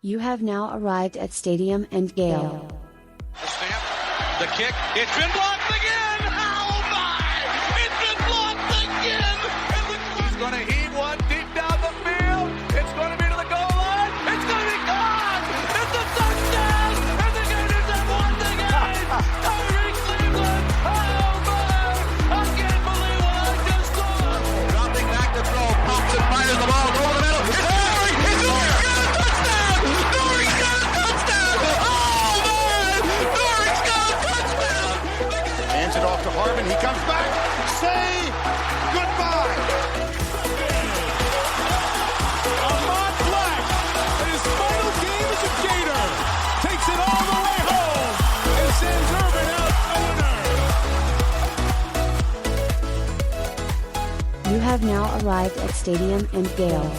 You have now arrived at Stadium and Gale. The snap, the kick, it's been blocked again! Oh my! It's been blocked again! He's going to heave one deep down the field. It's going to be to the goal line. It's going to be gone! It's a touchdown! And the Gators have won the game! Tyree Cleveland! Oh my! I can't believe what I just saw! Dropping back to throw, pops and fires the ball over the middle. It's Dory! It's Dory! Dory's got a touchdown! Oh man! Dory's got a touchdown! Hands it off to Harvin. He comes back. Say goodbye. Ahmad Black, in his final game as a Gator, takes it all the way home and sends Urban out a winner. You have now arrived at Stadium and Gale.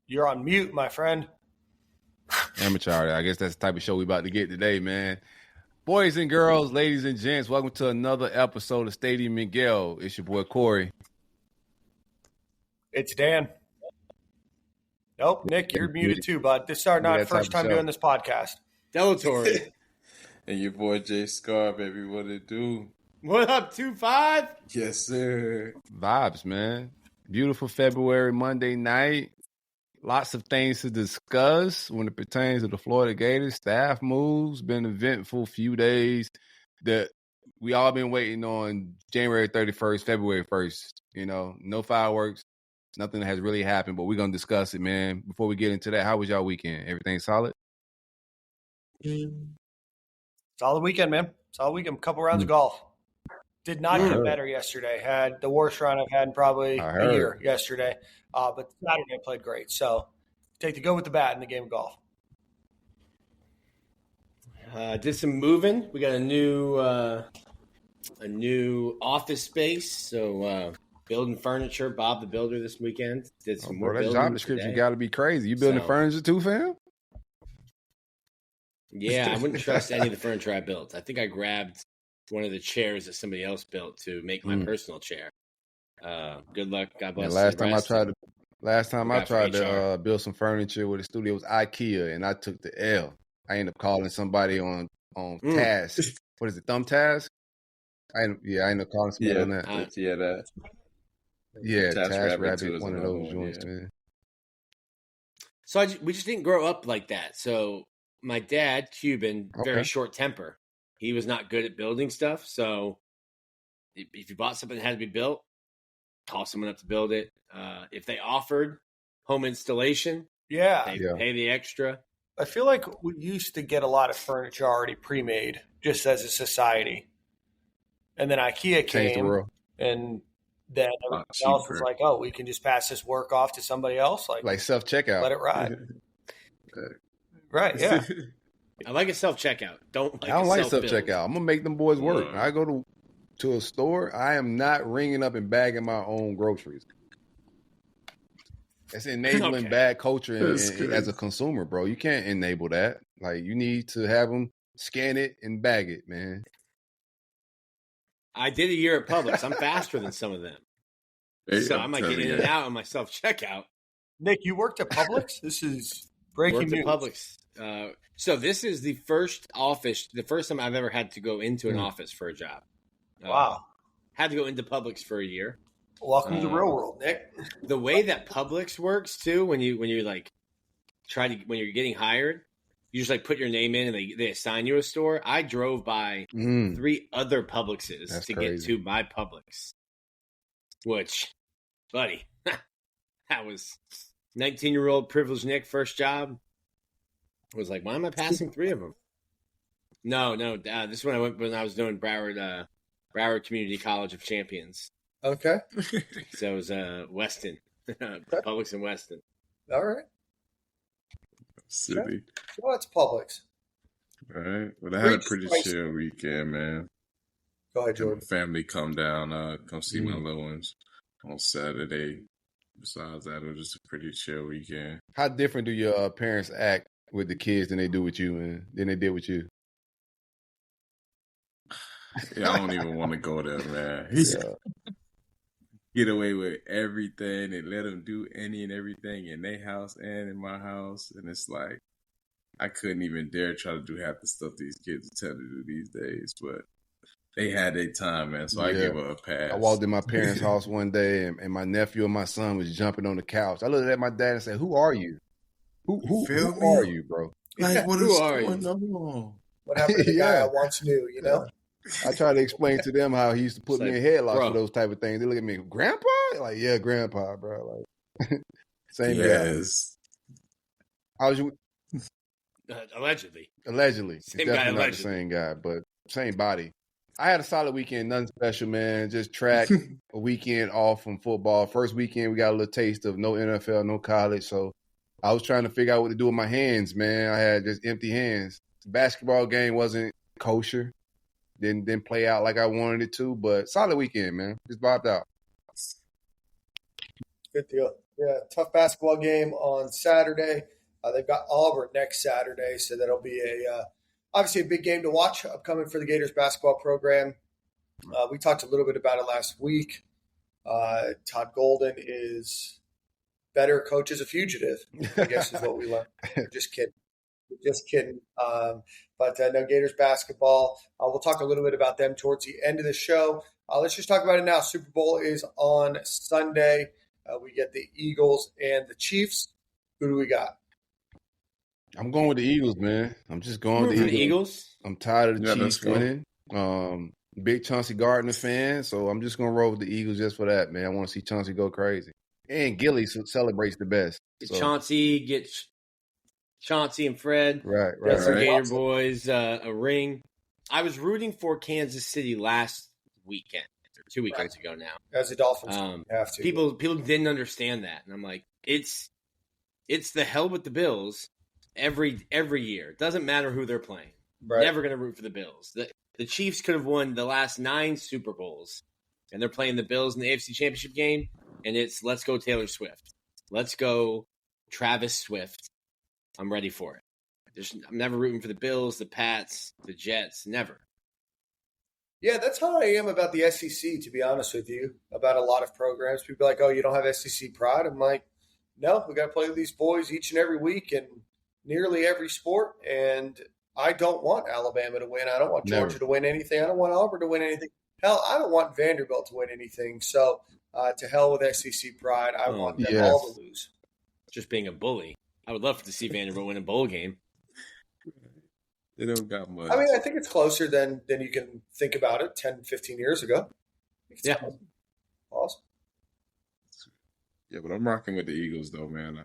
You're on mute, my friend. Amateur. I guess that's the type of show we about to get today, man. Boys and girls, ladies and gents, welcome to another episode of Stadium and Gale. It's your boy Corey. It's Dan. Nope, Nick, you're muted too, bud. This is our not first time doing this podcast. Delatory. And your boy Jay Scar, baby, what it do? What up, 2-5? Yes, sir. Vibes, man. Beautiful February Monday night. Lots of things to discuss when it pertains to the Florida Gators. Staff moves, been an eventful few days that we all been waiting on January 31st, February 1st. You know, no fireworks. Nothing has really happened, but we're going to discuss it, man. Before we get into that, how was y'all weekend? Everything solid? Solid weekend, man. Solid weekend. Couple rounds of golf. Did not get better yesterday. Had the worst round I've had in probably a year yesterday. But Saturday played great. So take the good with the bad in the game of golf. Did some moving. We got a new office space. So building furniture. Bob the Builder this weekend did some more building. That job description got to be crazy. You building furniture too, fam? Yeah, I wouldn't trust any of the furniture I built. I think I grabbed one of the chairs that somebody else built to make my personal chair. Good luck. God bless. Last time I tried to build some furniture with a studio, it was IKEA, and I took the L. I ended up calling somebody on Task. What is it, Thumbtask? I ended up calling somebody on that. Task Rabbit, one of those joints, man. So we just didn't grow up like that. So my dad, Cuban, very short temper. He was not good at building stuff. So if you bought something that had to be built, call someone up to build it. If they offered home installation, pay the extra. I feel like we used to get a lot of furniture already pre-made just as a society. And then IKEA came and then everyone else was like, oh, we can just pass this work off to somebody else. Like self-checkout. Let it ride. Right, yeah. I like a self-checkout. I don't like self-checkout. I'm going to make them boys work. I go to a store, I am not ringing up and bagging my own groceries. That's enabling bad culture as a consumer, bro. You can't enable that. Like, you need to have them scan it and bag it, man. I did a year at Publix. I'm faster than some of them. So I might get in and out on my self-checkout. Nick, you worked at Publix? This is breaking news. Publix. So this is the first time I've ever had to go into an office for a job. Wow. Had to go into Publix for a year. Welcome to the real world, Nick. The way that Publix works too, when you're like when you're getting hired, you just like put your name in and they assign you a store. I drove by 3 other Publixes get to my Publix. Which, buddy, that was 19-year-old privileged Nick, first job. I was like, why am I passing 3 of them? No. This is when I went when I was doing Broward Community College of Champions. Okay. So it was Weston, Publix in Weston. All right. City. Okay. Well, it's Publix. All right. Well, I had a pretty chill weekend, man. Go ahead, Jordan. Family come down, come see my little ones on Saturday. besides that, it was just a pretty chill weekend. How different do your parents act with the kids than they do with you, and than they did with you? Yeah, I don't even want to go there, man. Get away with everything and let them do any and everything in their house and in my house. And it's like, I couldn't even dare try to do half the stuff these kids attempt to do these days. But they had their time, man, so I gave her a pass. I walked in my parents' house one day, and my nephew and my son was jumping on the couch. I looked at my dad and said, "Who are you? Who are you, bro? Like, what who is are going you? on?" What happened to the guy I once knew, you know? I try to explain to them how he used to put me in headlocks bro. for those type of things. They look at me, Grandpa? Like, yeah, Grandpa, bro. Like, same yes. guy. I was Allegedly. It's Same definitely guy, not allegedly. the same guy, but same body. I had a solid weekend, nothing special, man. Just track, a weekend off from football. First weekend, we got a little taste of no NFL, no college. So I was trying to figure out what to do with my hands, man. I had just empty hands. The basketball game wasn't kosher. Didn't play out like I wanted it to, but solid weekend, man. Just bopped out. Good deal. Yeah, tough basketball game on Saturday. They've got Auburn next Saturday, so that'll be obviously a big game to watch upcoming for the Gators basketball program. We talked a little bit about it last week. Todd Golden is better coach as a fugitive, I guess is what we learned. Just kidding. But no, Gators basketball. We'll talk a little bit about them towards the end of the show. Let's just talk about it now. Super Bowl is on Sunday. We get the Eagles and the Chiefs. Who do we got? I'm going with the Eagles, man. I'm just going with the Eagles. I'm tired of the Chiefs winning. Big Chauncey Gardner fan, so I'm just going to roll with the Eagles just for that, man. I want to see Chauncey go crazy. And Gilly celebrates the best. So. Chauncey and Fred. Right. Some Gator boys, a ring. I was rooting for Kansas City last weekend, or 2 weekends ago now. As a Dolphins, have to. People didn't understand that, and I'm like, it's the hell with the Bills every year. It doesn't matter who they're playing. Right. Never going to root for the Bills. The Chiefs could have won the last 9 Super Bowls, and they're playing the Bills in the AFC Championship game, and it's let's go Taylor Swift. Let's go Travis Swift. I'm ready for it. I'm never rooting for the Bills, the Pats, the Jets. Never. Yeah, that's how I am about the SEC, to be honest with you, about a lot of programs. People are like, oh, you don't have SEC pride? I'm like, no, we got to play with these boys each and every week in nearly every sport, and I don't want Alabama to win. I don't want Georgia to win anything. I don't want Auburn to win anything. Hell, I don't want Vanderbilt to win anything. So to hell with SEC pride. I want them all to lose. Just being a bully. I would love to see Vanderbilt win a bowl game. They don't got much. I mean, I think it's closer than you can think about it 10, 15 years ago. Yeah. Awesome. Yeah, but I'm rocking with the Eagles, though, man.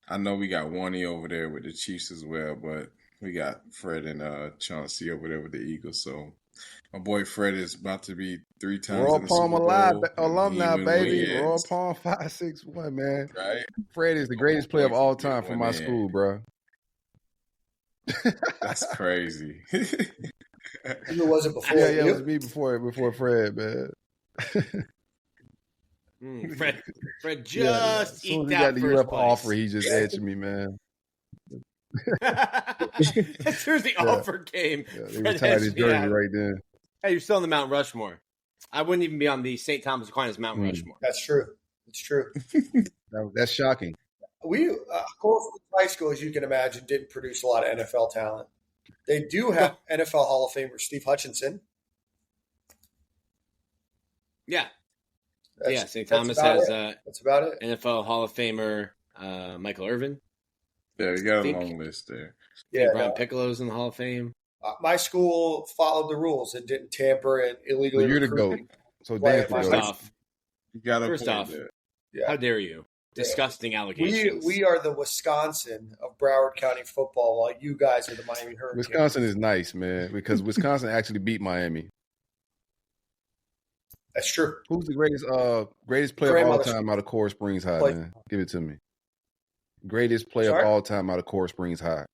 I know we got Warney over there with the Chiefs as well, but we got Fred and Chauncey over there with the Eagles. So my boy Fred is about to be 3 times Royal in the Palm Super Bowl. alumni, baby. Royal Palm 561, man. Right. Fred is the greatest player of all time for my school, bro. That's crazy. Who was it before? Yeah, it was me before Fred, man. Fred just eked he out got the first UF place. offer, he just edged me, man. As soon as the offer came, he retired his jersey right then. Hey, you're still on the Mount Rushmore. I wouldn't even be on the St. Thomas Aquinas Mount Rushmore. That's true. It's true. That's shocking. We, of course, high school, as you can imagine, didn't produce a lot of NFL talent. They do have NFL Hall of Famer Steve Hutchinson. Yeah. St. Thomas has that's about it. NFL Hall of Famer Michael Irvin. Yeah, we got a long list there. Yeah, Brian Piccolo's in the Hall of Fame. My school followed the rules and didn't tamper and illegally. So you're the GOAT. So first off, you got to how dare you? Disgusting allegations. We are the Wisconsin of Broward County football, while you guys are the Miami Hurricanes. Wisconsin is nice, man, because Wisconsin actually beat Miami. That's true. Who's the greatest player of all time out of Coral Springs High, man? Give it to me. Greatest player of all time out of Coral Springs High.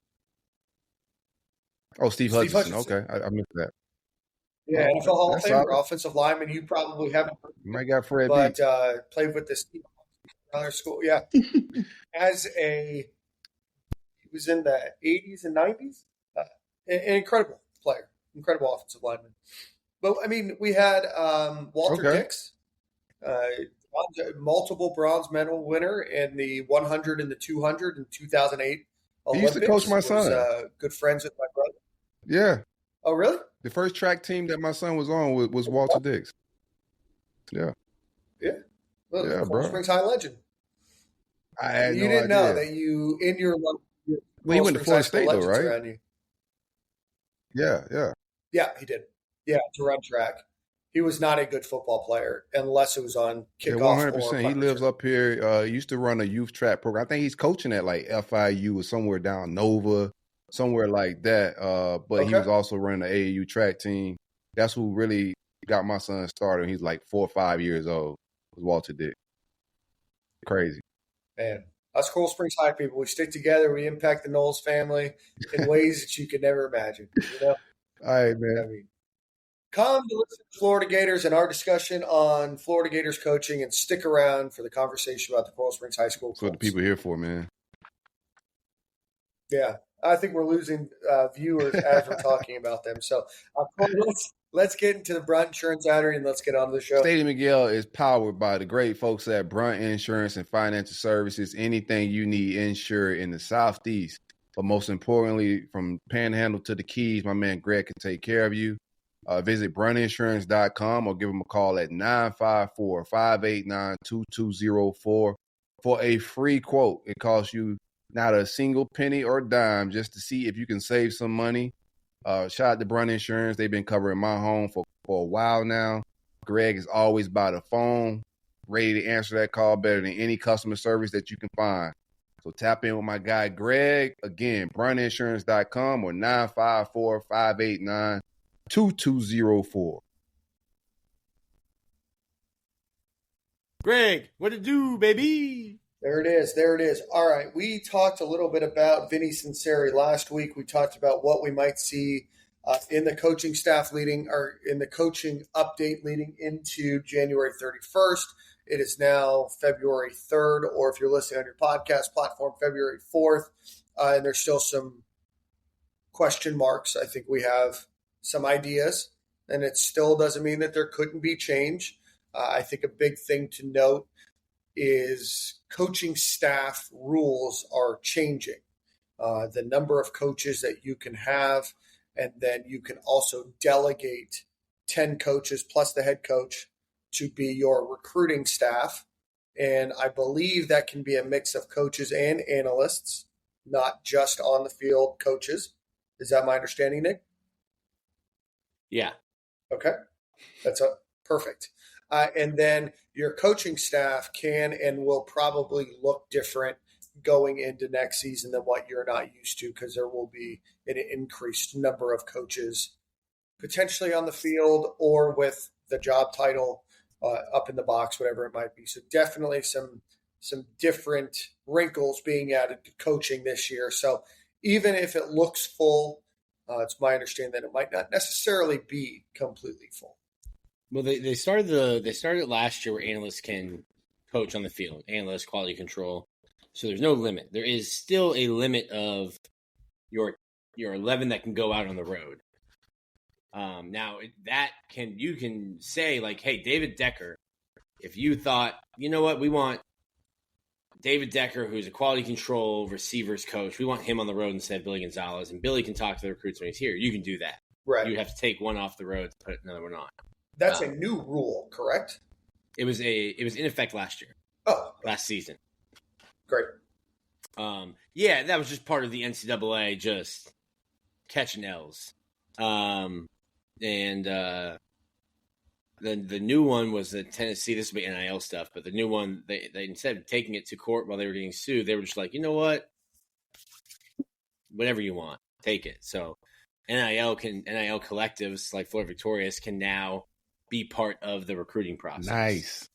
Oh, Steve Hutchinson. Okay, I missed that. Yeah, NFL Hall of Famer, offensive lineman. You probably haven't. You might got Fred but played with this team. another school. Yeah. He was in the 80s and 90s. An incredible player, incredible offensive lineman. But, I mean, we had Walter Dix, multiple bronze medal winner in the 100 and the 200 in 2008 Olympics. He used to coach my son. Was, good friends with my brother. Yeah. Oh, really? The first track team that my son was on was Walter Dix. Yeah. Yeah. Well, yeah, Coral Springs High legend. I had you didn't know that you, in your well, he went to Florida State, though, right? Yeah. Yeah, he did. Yeah, to run track. He was not a good football player unless it was on kickoff. Yeah, 100%. He lives up here. He used to run a youth track program. I think he's coaching at like FIU or somewhere down Nova, somewhere like that. But he was also running the AAU track team. That's who really got my son started. He's like 4 or 5 years old. Was Walter Dick. Crazy. Man, us Coral Springs High people, we stick together. We impact the Knowles family in ways that you could never imagine. You know? All right, man. I mean, come to listen to Florida Gators and our discussion on Florida Gators coaching, and stick around for the conversation about the Coral Springs High School. That's what the people are here for, man. Yeah, I think we're losing viewers as we're talking about them. So let's get into the Brunt Insurance Saturday and let's get on to the show. Stadium and Gale is powered by the great folks at Brunt Insurance and Financial Services. Anything you need insured in the Southeast, but most importantly, from Panhandle to the Keys, my man Greg can take care of you. Visit bruntinsurance.com or give them a call at 954-589-2204 for a free quote. It costs you not a single penny or dime just to see if you can save some money. Shout out to Brunt Insurance. They've been covering my home for a while now. Greg is always by the phone, ready to answer that call better than any customer service that you can find. So tap in with my guy Greg. Again, bruntinsurance.com or 954-589-2204. Greg, what it do, baby? There it is. All right. We talked a little bit about Vinny Sinceri last week. We talked about what we might see in the coaching staff in the coaching update leading into January 31st. It is now February 3rd, or if you're listening on your podcast platform, February 4th. And there's still some question marks. I think we have some ideas, and it still doesn't mean that there couldn't be change. I think a big thing to note is coaching staff rules are changing. The number of coaches that you can have, and then you can also delegate 10 coaches plus the head coach to be your recruiting staff. And I believe that can be a mix of coaches and analysts, not just on the field coaches. Is that my understanding, Nick? Yeah. Okay. That's perfect. And then your coaching staff can and will probably look different going into next season than what you're not used to, because there will be an increased number of coaches potentially on the field or with the job title up in the box, whatever it might be. So definitely some different wrinkles being added to coaching this year. So even if it looks full, it's my understanding that it might not necessarily be completely full. Well, they started last year where analysts can coach on the field, analysts, quality control. So there's no limit. There is still a limit of your 11 that can go out on the road. Now you can say like, hey, David Decker, if you thought, you know what, we want David Decker, who's a quality control receivers coach, we want him on the road instead of Billy Gonzalez, and Billy can talk to the recruits when he's here. You can do that. Right. You have to take one off the road to put another one on. That's a new rule, correct? It was in effect last year. Oh, last season. Great. Yeah, that was just part of the NCAA just catching L's. And the new one was the Tennessee. This would be NIL stuff, but the new one, they instead of taking it to court while they were getting sued, they were just like, you know what, whatever you want, take it. So NIL collectives like Florida Victorious can now be part of the recruiting process. Nice.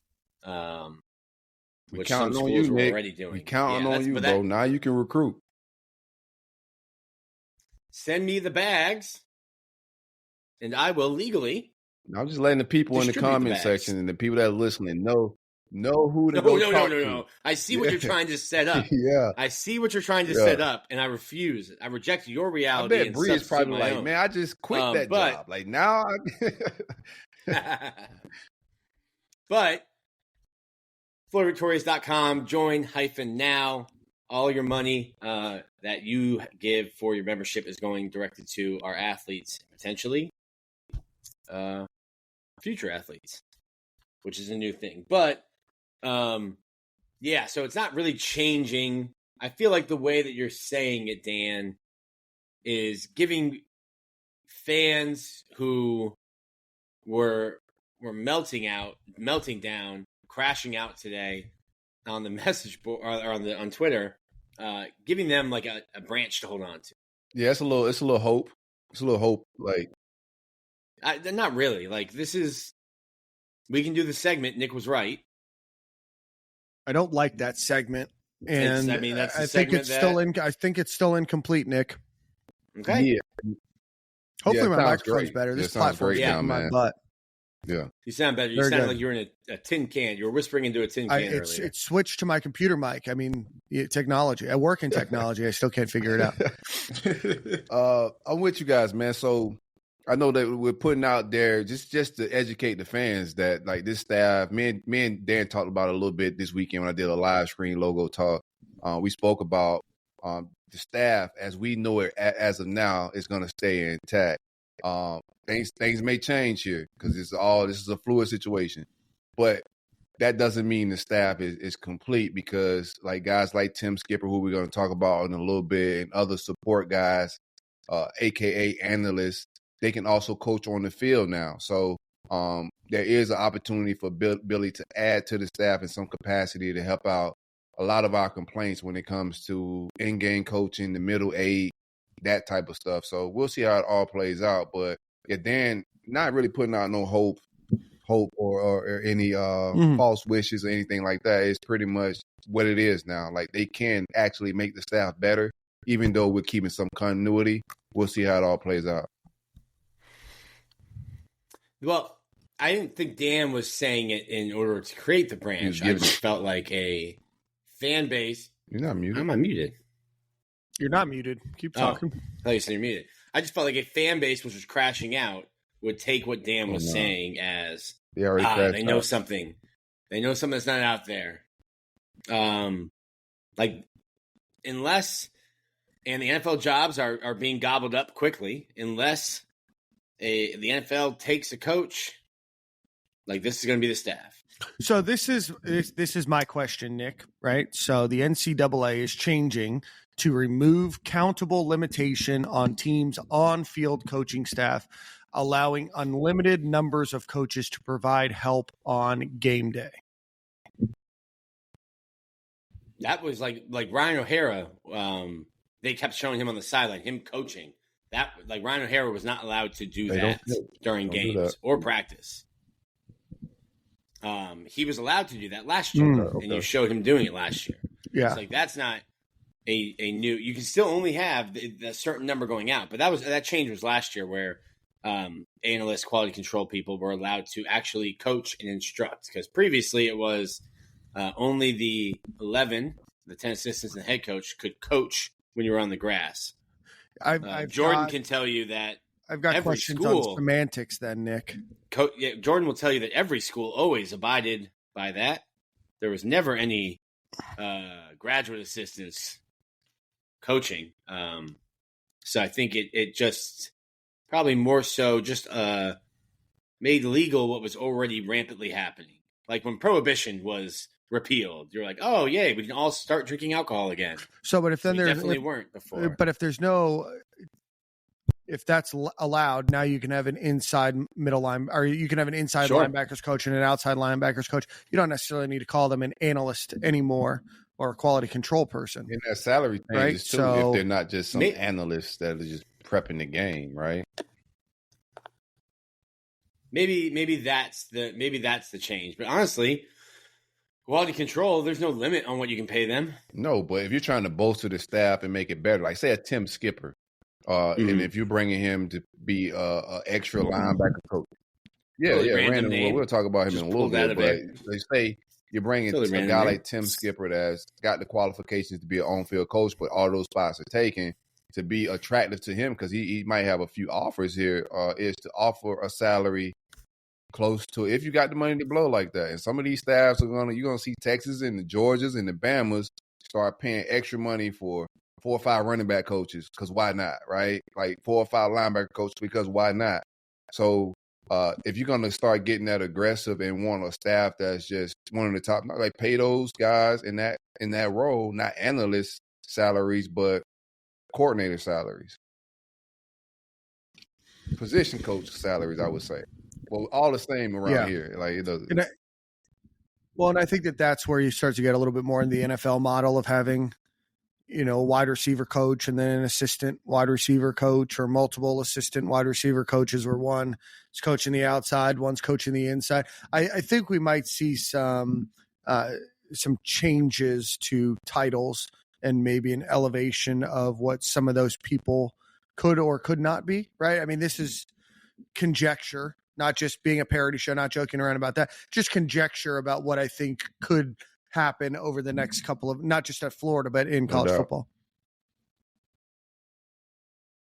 Which some schools were already doing. We counting on you, bro. Now you can recruit. Send me the bags, and I will legally. I'm just letting the people in the comment section and the people that are listening know know who to No. talk to. I see what you're trying to set up. Yeah. I see what you're trying to set up, and I refuse. I reject your reality. I bet Bree is probably like, man, I just quit that job. Like, now But FloridaVictorious.com, join-now. All your money that you give for your membership is going directly to our athletes, potentially future athletes, which is a new thing. But, so it's not really changing. I feel like the way that you're saying it, Dan, is giving fans who were melting down, crashing out today on the message board or on Twitter, giving them like a branch to hold on to. Yeah, it's a little hope. It's a little hope. Like, not really. Like, we can do the segment. Nick was right. I don't like that segment, and that's I think it's still incomplete, Nick. Okay. Yeah. Hopefully my microphone's better. This platform's getting my butt. Yeah. You sound better. You sound like you're in a tin can. You were whispering into a tin can earlier. It's switched to my computer mic. I mean, technology. I work in technology. I still can't figure it out. I'm with you guys, man. So I know that we're putting out there just to educate the fans that, like, this staff, me and Dan talked about it a little bit this weekend when I did a live screen logo talk. We spoke about the staff as we know it as of now is going to stay intact. Things may change here because this is a fluid situation, but that doesn't mean the staff is complete, because like guys like Tim Skipper, who we're going to talk about in a little bit, and other support guys, aka analysts, they can also coach on the field now. So there is an opportunity for Billy to add to the staff in some capacity to help out a lot of our complaints when it comes to in-game coaching, the middle eight, that type of stuff. So we'll see how it all plays out. But yeah, Dan, not really putting out no hope or any false wishes or anything like that. It's pretty much what it is now. Like, they can actually make the staff better, even though we're keeping some continuity. We'll see how it all plays out. Well, I didn't think Dan was saying it in order to create the branch. I just felt like a fan base. You're not muted. I'm unmuted. You're not muted. Keep talking. I thought you said you're muted. I just felt like a fan base which was crashing out would take what Dan was saying as they know something. They know something that's not out there. Like, unless, and the NFL jobs are being gobbled up quickly, unless the NFL takes a coach, like, this is going to be the staff. So this is my question, Nick, right? So the NCAA is changing to remove countable limitation on teams' on-field coaching staff, allowing unlimited numbers of coaches to provide help on game day. That was like Ryan O'Hara. They kept showing him on the sideline, him coaching. That, like, Ryan O'Hara was not allowed to do that during games or practice. He was allowed to do that last year, and you showed him doing it last year. Yeah, it's like, that's not a new. You can still only have the certain number going out, but that change was last year, where analysts, quality control people were allowed to actually coach and instruct, because previously it was only the 11, the 10 assistants and the head coach could coach when you were on the grass. Jordan can tell you that. I've got questions on semantics then, Nick. Jordan will tell you that every school always abided by that. There was never any graduate assistants coaching. So I think it just probably more so just made legal what was already rampantly happening. Like when Prohibition was repealed, you're like, oh, yay, we can all start drinking alcohol again. So, but if then there definitely weren't before. But if there's no... If that's allowed, now you can have an inside middle line, or you can have an inside linebackers coach and an outside linebackers coach. You don't necessarily need to call them an analyst anymore or a quality control person. And that salary changes too, if they're not just some analysts that are just prepping the game, right? Maybe that's the change. But honestly, quality control, there's no limit on what you can pay them. No, but if you're trying to bolster the staff and make it better, like say a Tim Skipper. And if you're bringing him to be a extra linebacker coach, random. We'll talk about him in a little bit. But they say You're bringing a guy like Tim Skipper that's got the qualifications to be an on-field coach, but all those spots are taken. To be attractive to him, because he might have a few offers here, is to offer a salary close to, if you got the money to blow like that. And some of these staffs you're gonna see Texas and the Georgias and the Bamas start paying extra money for 4 or 5 running back coaches, because why not, right? Like 4 or 5 linebacker coaches, because why not? So if you're gonna start getting that aggressive and want a staff that's just one of the top, not like pay those guys in that role, not analyst salaries, but coordinator salaries, position coach salaries, I would say. Well, all the same around here. Like it doesn't. And I think that's where you start to get a little bit more in the NFL model of having, a wide receiver coach and then an assistant wide receiver coach, or multiple assistant wide receiver coaches, where one is coaching the outside, one's coaching the inside. I think we might see some changes to titles and maybe an elevation of what some of those people could or could not be, right? I mean, this is conjecture, not just being a parody show, not joking around about that, just conjecture about what I think could happen over the next couple of, not just at Florida, but in college football.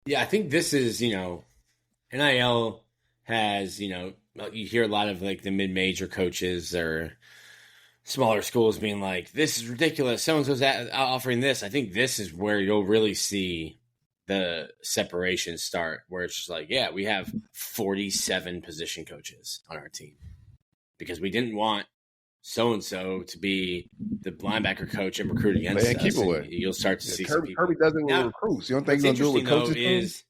Yeah, I think this is, NIL has, you hear a lot of like the mid-major coaches or smaller schools being like, this is ridiculous, so-and-so's offering this. I think this is where you'll really see the separation start, where it's just like, yeah, we have 47 position coaches on our team because we didn't want so-and-so to be the linebacker coach and recruit against us. Keep away. You'll start to see Kirby doesn't with recruits. You don't think he's going to do it with coaches?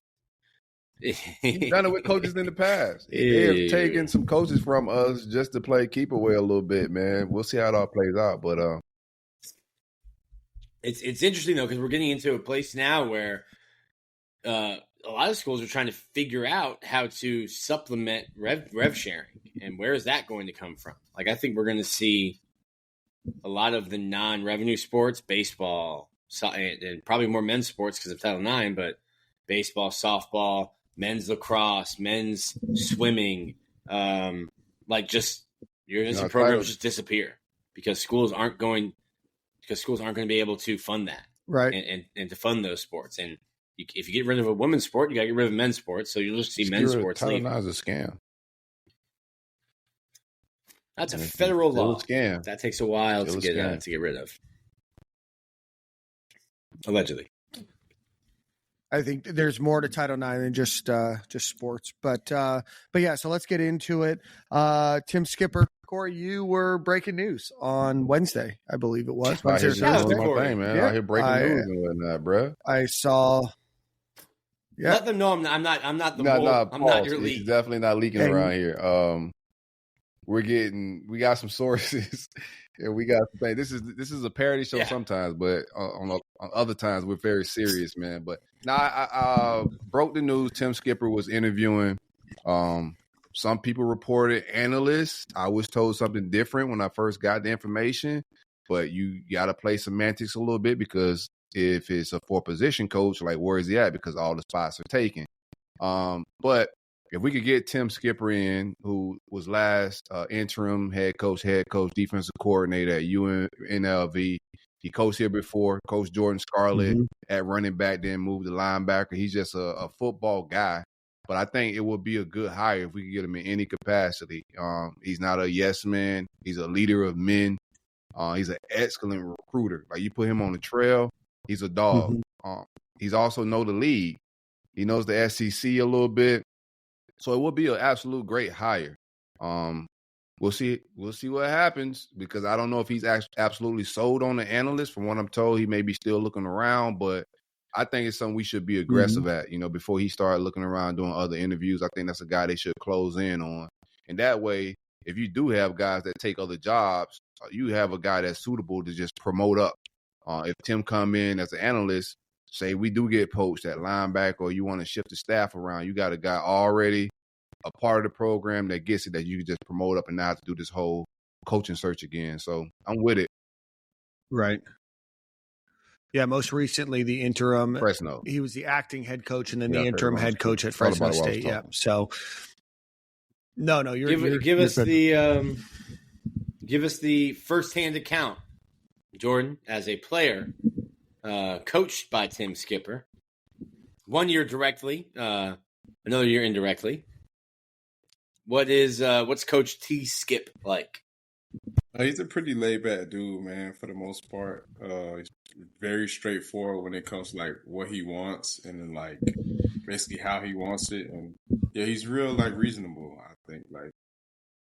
He's done it with coaches in the past. They've taken some coaches from us just to play keep away a little bit, man. We'll see how it all plays out. But it's interesting, though, because we're getting into a place now where a lot of schools are trying to figure out how to supplement rev sharing. And where is that going to come from? Like, I think we're going to see a lot of the non-revenue sports, baseball, and probably more men's sports because of Title IX, but baseball, softball, men's lacrosse, men's swimming, you're going to see programs just disappear because schools aren't going to be able to fund that, right? And to fund those sports. And if you get rid of a women's sport, you got to get rid of men's sports. So you'll just see men's sports leave. Title IX is a scam. That's a federal law. Scam. That takes a while to get rid of. Allegedly. I think there's more to Title IX than just sports, but yeah. So let's get into it. Tim Skipper, Corey, you were breaking news on Wednesday, I believe it was. Out here breaking news and whatnot, bro. I saw. Yeah. Let them know I'm not I'm not your league. He's definitely not leaking around here. We got some sources. And we got this is a parody show sometimes, but on other times we're very serious, man. But now I broke the news. Tim Skipper was interviewing. Some people reported analysts. I was told something different when I first got the information. But you got to play semantics a little bit, because if it's a 4-position coach, like, where is he at? Because all the spots are taken. But if we could get Tim Skipper in, who was last interim head coach, defensive coordinator at UNLV. He coached here before, coached Jordan Scarlett at running back, then moved to linebacker. He's just a football guy. But I think it would be a good hire if we could get him in any capacity. He's not a yes man. He's a leader of men. He's an excellent recruiter. Like, you put him on the trail, he's a dog. He's also know the league. He knows the SEC a little bit. So it will be an absolute great hire. We'll see what happens, because I don't know if he's absolutely sold on the analyst. From what I'm told, he may be still looking around, but I think it's something we should be aggressive at, before he started looking around doing other interviews. I think that's a guy they should close in on. And that way, if you do have guys that take other jobs, you have a guy that's suitable to just promote up. If Tim come in as an analyst, say we do get poached at linebacker, or you want to shift the staff around, you got a guy already a part of the program that gets it, that you can just promote up and not have to do this whole coaching search again. So I'm with it. Right. Yeah, most recently the interim. Fresno. He was the acting head coach and then the interim head coach at Fresno State. Yeah. So no, give give us the firsthand account, Jordan, as a player, coached by Tim Skipper. 1 year directly, another year indirectly. What's Coach T Skip like? He's a pretty laid back dude, man, for the most part. He's very straightforward when it comes to like what he wants and then like basically how he wants it. And yeah, he's real like reasonable, I think. Like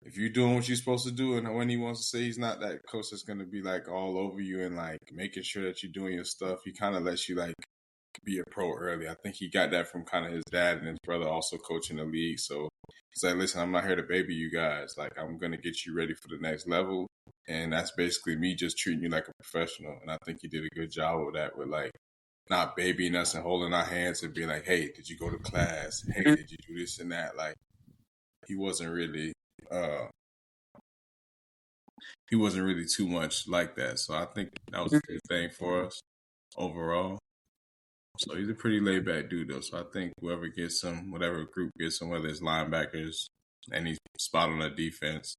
if you're doing what you're supposed to do and when he wants to say, he's not that coach that's gonna be like all over you and like making sure that you're doing your stuff. He kinda lets you like be a pro early. I think he got that from kind of his dad and his brother also coaching the league. So he's like, listen, I'm not here to baby you guys. Like, I'm going to get you ready for the next level. And that's basically me just treating you like a professional. And I think he did a good job with that, with like not babying us and holding our hands and being like, hey, did you go to class? Hey, did you do this and that? Like, he wasn't really too much like that. So I think that was a good thing for us overall. So he's a pretty laid-back dude, though. So I think whoever gets him, whatever group gets him, whether it's linebackers, any spot on the defense,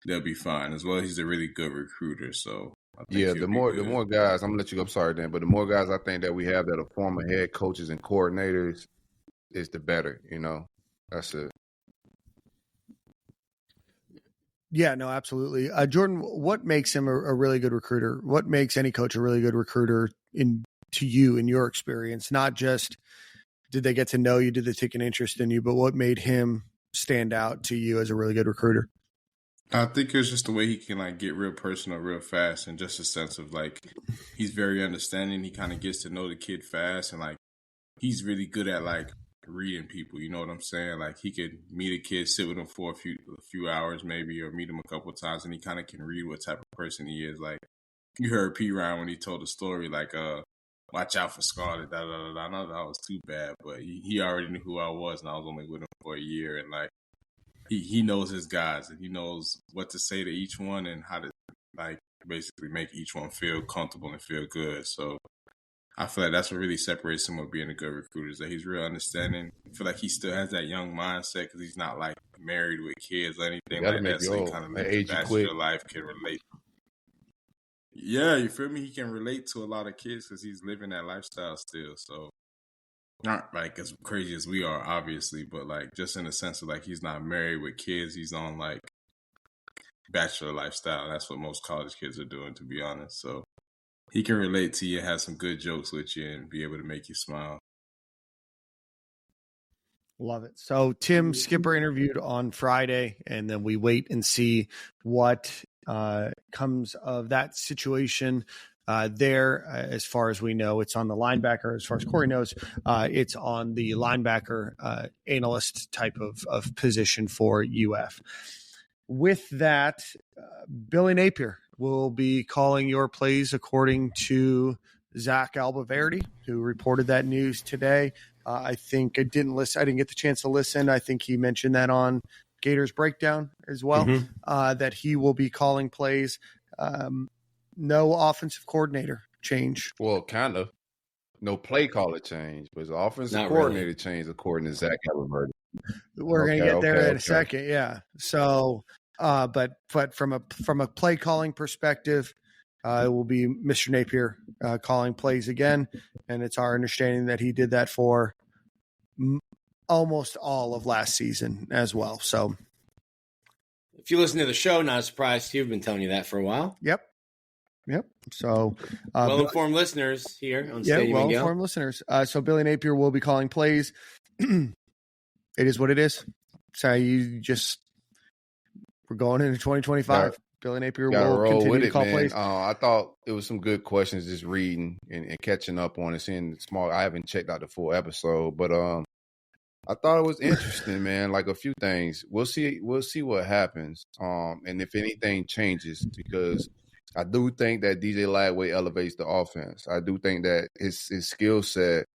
they'll be fine. As well, he's a really good recruiter. So I think the more guys, I'm gonna let you go. I'm sorry, Dan, but the more guys I think that we have that are former head coaches and coordinators, is the better. You know, that's it. Yeah, no, absolutely. Jordan, what makes him a really good recruiter? What makes any coach a really good recruiter to you in your experience? Not just did they get to know you, did they take an interest in you, but what made him stand out to you as a really good recruiter? I think it's just the way he can like get real personal real fast, and just a sense of like he's very understanding. He kind of gets to know the kid fast, and like he's really good at like reading people. You know what I'm saying? Like he could meet a kid, sit with him for a few hours maybe, or meet him a couple of times, and he kind of can read what type of person he is. Like you heard P. Ryan when he told the story, like watch out for Scarlett. I know that was too bad, but he already knew who I was, and I was only with him for a year, and like he knows his guys, and he knows what to say to each one and how to like basically make each one feel comfortable and feel good. So I feel like that's what really separates him from being a good recruiter, is that he's real understanding. I feel like he still has that young mindset because he's not like married with kids or anything like that. So he kind of lives the bachelor life, can relate. Yeah, you feel me? He can relate to a lot of kids because he's living that lifestyle still. So not like as crazy as we are, obviously, but like just in the sense of like he's not married with kids. He's on like bachelor lifestyle. That's what most college kids are doing, to be honest. So he can relate to you, have some good jokes with you, and be able to make you smile. Love it. So Tim Skipper interviewed on Friday, and then we wait and see what comes of that situation there. As far as we know, it's on the linebacker. As far as Corey knows, it's on the linebacker analyst type of position for UF. With that, Billy Napier will be calling your plays according to Zach Albaverdi, who reported that news today. I think I didn't get the chance to listen. I think he mentioned that on Gators Breakdown as well, that he will be calling plays. No offensive coordinator change. Well, kind of. No play caller change, but the offensive coordinator change according to Zach Albaverdi. We're going to get there in a second. Yeah. So, but from a play calling perspective, it will be Mr. Napier calling plays again, and it's our understanding that he did that for almost all of last season as well. So, if you listen to the show, not a surprise to you. I've been telling you that for a while. Yep. So, well-informed listeners here on Stadium and Gale. Well-informed listeners. So Billy Napier will be calling plays. It is what it is. So we're going into 2025. Billy Napier will continue to call plays. I thought it was some good questions just reading and catching up on it, seeing the small. I haven't checked out the full episode, but I thought it was interesting, man. Like a few things. We'll see what happens. And if anything changes, because I do think that DJ Lagway elevates the offense. I do think that his skill set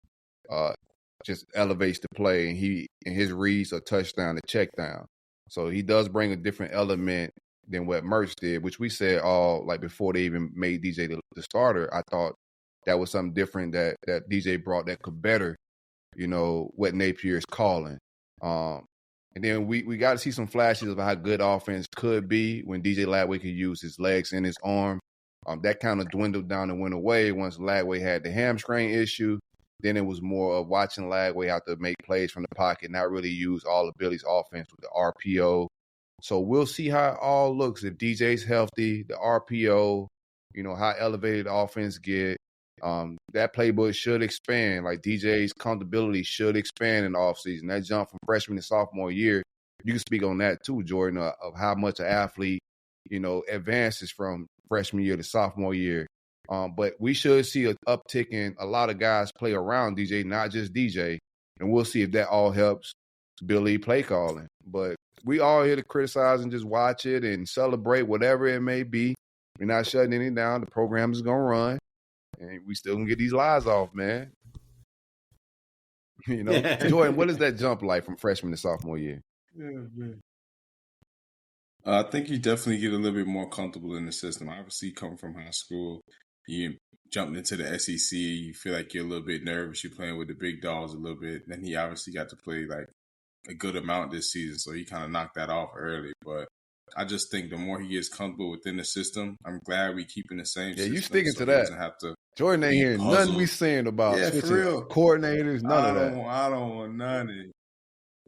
just elevates the play, and his reads are touchdown to check down. So he does bring a different element than what Mertz did, which we said all like before they even made DJ the starter. I thought that was something different that DJ brought that could better, what Napier is calling. And then we got to see some flashes of how good offense could be when DJ Lagway could use his legs and his arm. That kind of dwindled down and went away once Lagway had the hamstring issue. Then it was more of watching Lagway have to make plays from the pocket, not really use all of Billy's offense with the RPO. So we'll see how it all looks. If DJ's healthy, the RPO, how elevated the offense get. That playbook should expand. Like DJ's comfortability should expand in the offseason. That jump from freshman to sophomore year, you can speak on that too, Jordan, of how much an athlete, advances from freshman year to sophomore year. But we should see an uptick in a lot of guys play around DJ, not just DJ. And we'll see if that all helps Billy play calling. But we all here to criticize and just watch it and celebrate whatever it may be. We're not shutting anything down. The program is going to run. And we still gonna get these lies off, man. Jordan, what is that jump like from freshman to sophomore year? I think you definitely get a little bit more comfortable in the system. Obviously, coming from high school, you jumped into the SEC. You feel like you're a little bit nervous. You're playing with the big dogs a little bit. Then he obviously got to play like a good amount this season, so he kind of knocked that off early. But I just think the more he gets comfortable within the system, I'm glad we keeping the same system. Yeah, you sticking so to that. Doesn't have to Jordan ain't hearing nothing we saying about for real. Coordinators, none of that. I don't want none of it.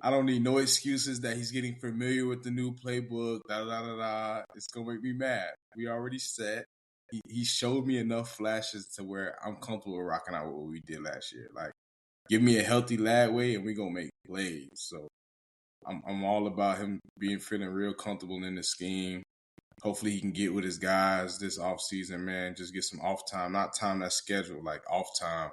I don't need no excuses that he's getting familiar with the new playbook. It's gonna make me mad. We already set. He showed me enough flashes to where I'm comfortable rocking out with what we did last year. Like, give me a healthy Lagway and we gonna make plays. So I'm all about him feeling real comfortable in the scheme. Hopefully he can get with his guys this offseason, man. Just get some off time, not time that's scheduled, like off time,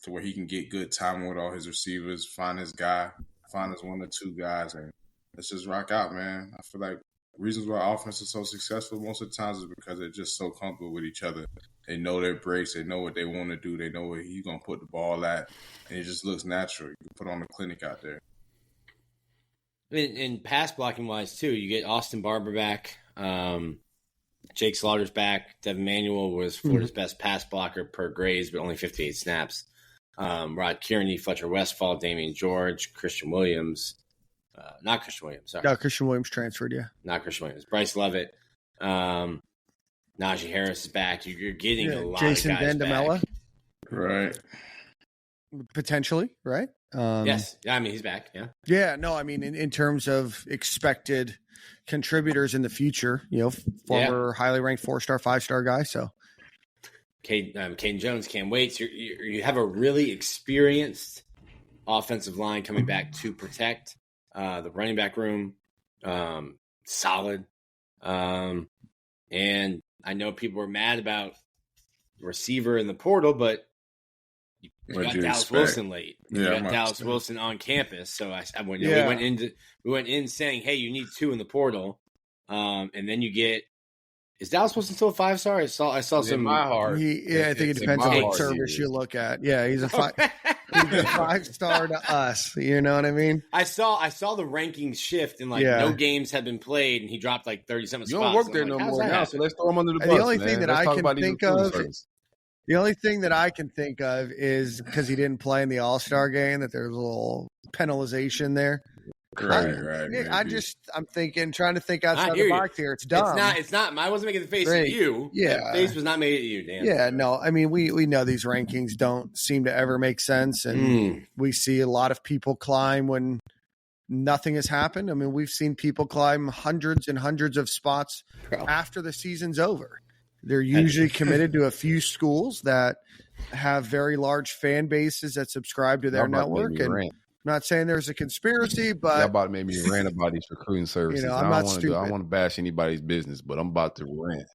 to where he can get good time with all his receivers, find his guy, find his 1 or 2 guys, and let's just rock out, man. I feel like reasons why offense is so successful most of the times is because they're just so comfortable with each other. They know their breaks. They know what they want to do. They know where he's going to put the ball at, and it just looks natural. You can put on a clinic out there. In pass blocking wise too, you get Austin Barber back, Jake Slaughter's back. Devin Manuel was Florida's best pass blocker per grades, but only 58 snaps. Rod Kearney, Fletcher Westfall, Damian George, Christian Williams, not Christian Williams. Sorry, no, Christian Williams transferred. Yeah, not Christian Williams. Bryce Leavitt, Najee Harris is back. You're getting a lot Jason of guys Vandamella, back. Right? Potentially, right? Yes. Yeah, I mean, he's back. Yeah. Yeah. No, I mean, in terms of expected contributors in the future, former highly ranked 4-star, 5-star guy. So, Caden Jones, Cam Waits, you have a really experienced offensive line coming back to protect the running back room. Solid. And I know people were mad about receiver in the portal, but you got Dallas Wilson late. You got Dallas Wilson on campus. So we went in saying, hey, you need 2 in the portal. And then you get – is Dallas Wilson still a 5-star? I saw some – in my heart. I think it depends on what service you look at. Yeah, he's a 5-star to us. You know what I mean? I saw the rankings shift and no games had been played, and he dropped 37 spots. You don't work there no more now, so let's throw him under the bus. The only thing that I can think of – the only thing that I can think of is because he didn't play in the All-Star game, that there's a little penalization there. Right. I'm trying to think outside the box here. It's dumb. It's not. I wasn't making the face at you. Yeah. The face was not made at you, Dan. Yeah, no. I mean, we know these rankings don't seem to ever make sense, and we see a lot of people climb when nothing has happened. I mean, we've seen people climb hundreds and hundreds of spots after the season's over. They're usually committed to a few schools that have very large fan bases that subscribe to their network. And I'm not saying there's a conspiracy, but y'all about to make me rant about these recruiting services. I'm not stupid. I don't want to bash anybody's business, but I'm about to rant.